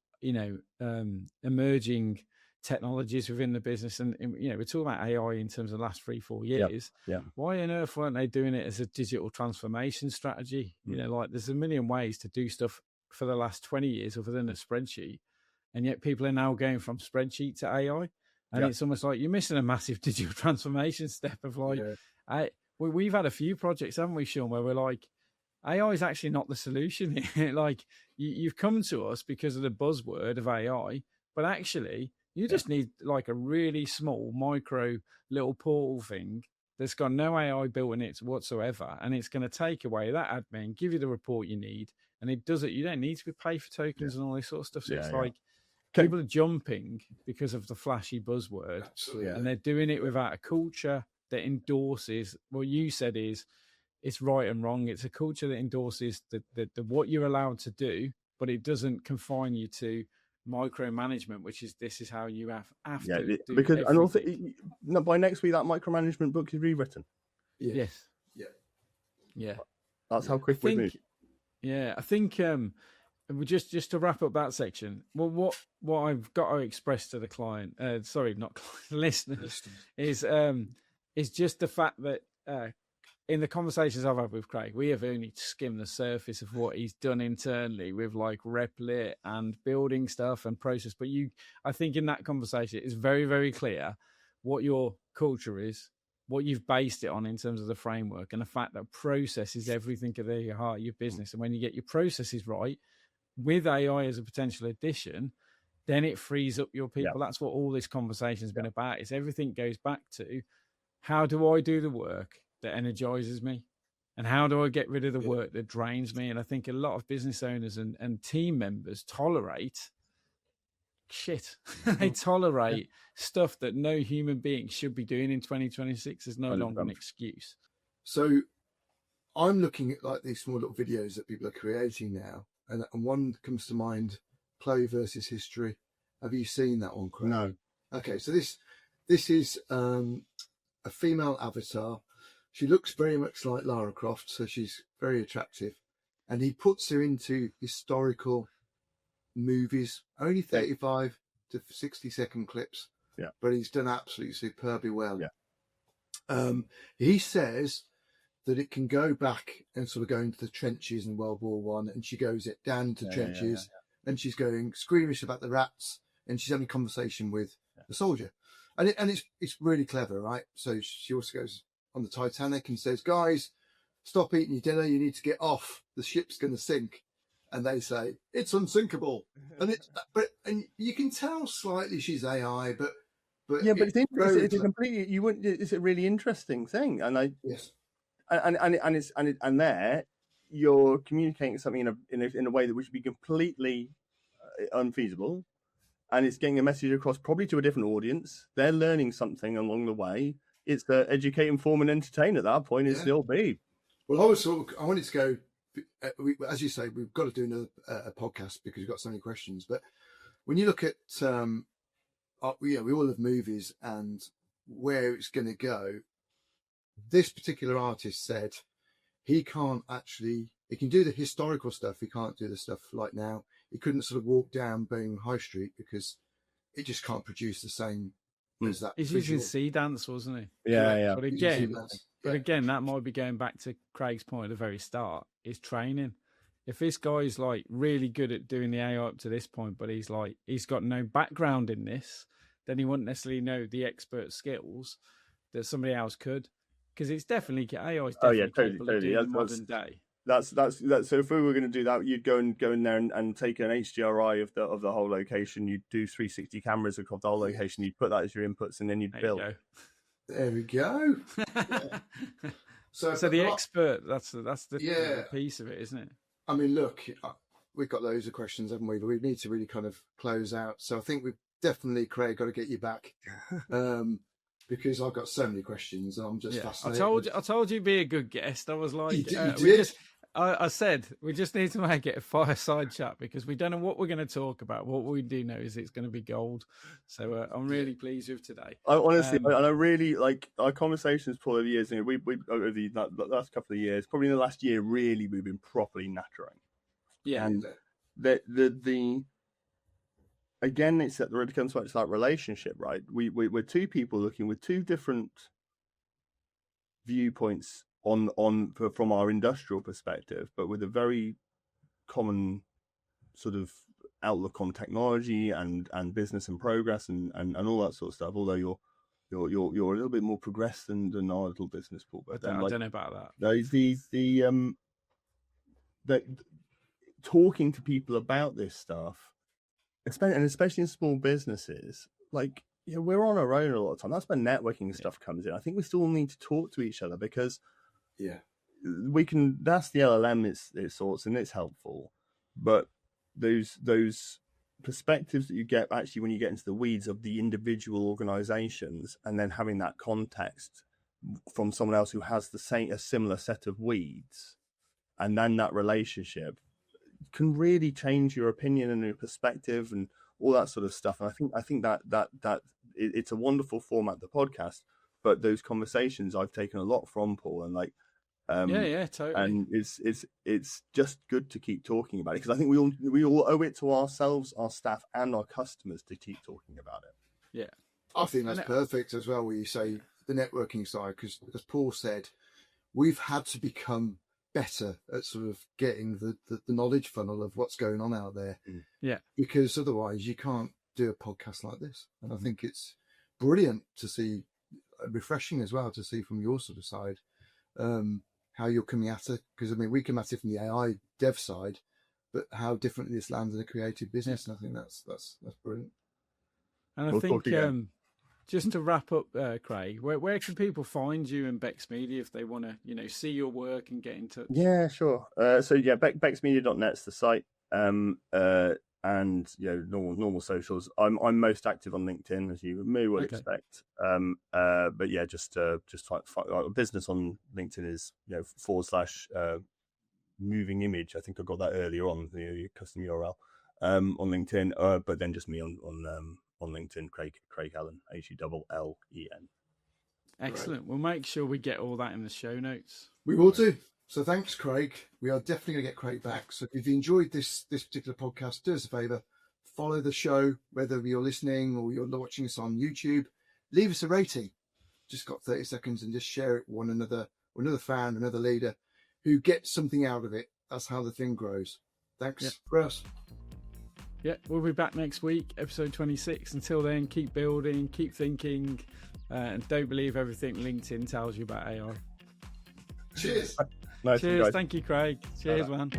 Speaker 1: emerging technologies within the business. And you know, we're talking about AI in terms of the last 3-4 years.
Speaker 3: Yeah.
Speaker 1: Why on earth weren't they doing it as a digital transformation strategy? You know, like there's a million ways to do stuff for the last 20 years other than a spreadsheet. And yet people are now going from spreadsheet to AI. And it's almost like you're missing a massive digital transformation step of like, we've had a few projects, haven't we, Sean, where we're like, AI is actually not the solution here. Like you've come to us because of the buzzword of AI, but actually you just need like a really small micro little portal thing that's got no AI built in it whatsoever. And it's going to take away that admin, give you the report you need. And it does it. You don't need to pay for tokens and all this sort of stuff. So it's like people are jumping because of the flashy buzzword.
Speaker 2: Absolutely.
Speaker 1: And they're doing it without a culture that endorses what you said is it's right and wrong. It's a culture that endorses the what you're allowed to do, but it doesn't confine you to micromanagement, which is this is how you have to do
Speaker 3: because
Speaker 1: everything.
Speaker 3: And also by next week that micromanagement book is rewritten.
Speaker 1: Yes.
Speaker 2: Yeah.
Speaker 3: That's how quick we move.
Speaker 1: Yeah, I think we just to wrap up that section. Well, what I've got to express to the client, sorry, not client, listeners, is just the fact that in the conversations I've had with Craig, we have only skimmed the surface of what he's done internally with like Replit and building stuff and process. But I think in that conversation, it's very, very clear what your culture is, what you've based it on in terms of the framework, and the fact that process is everything at the heart of your business. And when you get your processes right, with AI as a potential addition, then it frees up your people. That's what all this conversation has been about. Is everything goes back to how do I do the work that energizes me, and how do I get rid of the work that drains me? And I think a lot of business owners and team members tolerate shit. They tolerate stuff that no human being should be doing in 2026. Is no longer an excuse.
Speaker 2: So I'm looking at like these small little videos that people are creating now, and one comes to mind, Chloe versus History. Have you seen that one, Craig?
Speaker 3: No.
Speaker 2: Okay, so this is a female avatar. She looks very much like Lara Croft, so she's very attractive. And he puts her into historical movies, only 35 to 60-second clips. Yeah. But he's done absolutely superbly well. Yeah. He says that it can go back and sort of go into the trenches in World War One, and she goes it down to trenches, and she's going squeamish about the rats, and she's having a conversation with the soldier. And it's really clever, right? So she also goes on the Titanic and says, guys, stop eating your dinner. You need to get off. The ship's going to sink. And they say, it's unsinkable. And you can tell slightly she's AI, but
Speaker 3: it's interesting. It's a completely, it's a really interesting thing. And and there you're communicating something in a way that would be completely unfeasible. And it's getting a message across probably to a different audience. They're learning something along the way. It's the educate, inform, and entertain at that point. It's still be. Well,
Speaker 2: I wanted to go, as you say, we've got to do another podcast because we've got so many questions. But when you look at, we all have movies and where it's going to go. This particular artist said he can do the historical stuff. He can't do the stuff like now. He couldn't sort of walk down Birmingham High Street because it just can't produce the same as that.
Speaker 1: He's using Sea Dance, wasn't he?
Speaker 3: Yeah.
Speaker 1: But again, that might be going back to Craig's point at the very start, is training. If this guy's like really good at doing the AI up to this point, but he's got no background in this, then he wouldn't necessarily know the expert skills that somebody else could. Because it's definitely AI is definitely capable of doing the modern day.
Speaker 3: That's so if we were going to do that, you'd go in there and take an HDRI of the whole location. You'd do 360 cameras across the whole location. You'd put that as your inputs, and then you'd build.
Speaker 2: There we go. So
Speaker 1: the expert, that's the piece of it, isn't it?
Speaker 2: I mean, look, we've got loads of questions, haven't we? But we need to really kind of close out. So I think we've definitely, Craig, got to get you back. Because I've got so many questions and I'm just fascinated.
Speaker 1: I told you be a good guest. I was like,
Speaker 2: you did.
Speaker 1: I said we just need to make it a fireside chat because we don't know what we're going to talk about. What we do know is it's going to be gold. So I'm really pleased with today.
Speaker 3: I honestly, and I really like our conversations for the years. We over the last couple of years, probably in the last year, really we've been properly nattering.
Speaker 1: Yeah,
Speaker 3: and again, it really comes back to that relationship, right? We're two people looking with two different viewpoints from our industrial perspective, but with a very common sort of outlook on technology and business and progress and all that sort of stuff. Although you're a little bit more progressed than our little business, Paul. But
Speaker 1: I don't know about that.
Speaker 3: The talking to people about this stuff, especially in small businesses, like, we're on our own a lot of time. That's where networking stuff comes in. I think we still need to talk to each other because we can. That's the LLM. It sorts and it's helpful, but those perspectives that you get actually when you get into the weeds of the individual organizations, and then having that context from someone else who has a similar set of weeds, and then that relationship can really change your opinion and your perspective and all that sort of stuff. And I think that it's a wonderful format, the podcast, but those conversations I've taken a lot from Paul, and like,
Speaker 1: totally.
Speaker 3: And it's just good to keep talking about it, because I think we all owe it to ourselves, our staff, and our customers to keep talking about it.
Speaker 1: Yeah,
Speaker 2: I think that's perfect as well, where you say the networking side, because as Paul said, we've had to become better at sort of getting the knowledge funnel of what's going on out there.
Speaker 1: Yeah,
Speaker 2: because otherwise you can't do a podcast like this. And I think it's brilliant to see, refreshing as well to see from your sort of side, how you're coming at it. Because I mean, we come at it from the AI dev side, but how differently this lands in a creative business. And I think that's brilliant.
Speaker 1: And I think just to wrap up, Craig, where can people find you and Bex Media if they want to, see your work and get in touch?
Speaker 3: Yeah, sure. bexmedia.net's the site. And normal socials. I'm most active on LinkedIn, as you may well expect. But yeah, just type business on LinkedIn is / moving image. I think I got that earlier on the custom URL on LinkedIn. But then just me on LinkedIn, Craig Hellen, HELLEN.
Speaker 1: Excellent. Right. We'll make sure we get all that in the show notes.
Speaker 2: We will do. So thanks, Craig. We are definitely going to get Craig back. So if you enjoyed this particular podcast, do us a favour, follow the show, whether you're listening or you're watching us on YouTube. Leave us a rating. Just got 30 seconds and just share it with one another, or another fan, another leader who gets something out of it. That's how the thing grows. Thanks for us.
Speaker 1: Yeah, we'll be back next week, episode 26. Until then, keep building, keep thinking, and don't believe everything LinkedIn tells you about AI.
Speaker 2: Cheers.
Speaker 3: Nice.
Speaker 1: Cheers. Thank you, Craig. Cheers, man.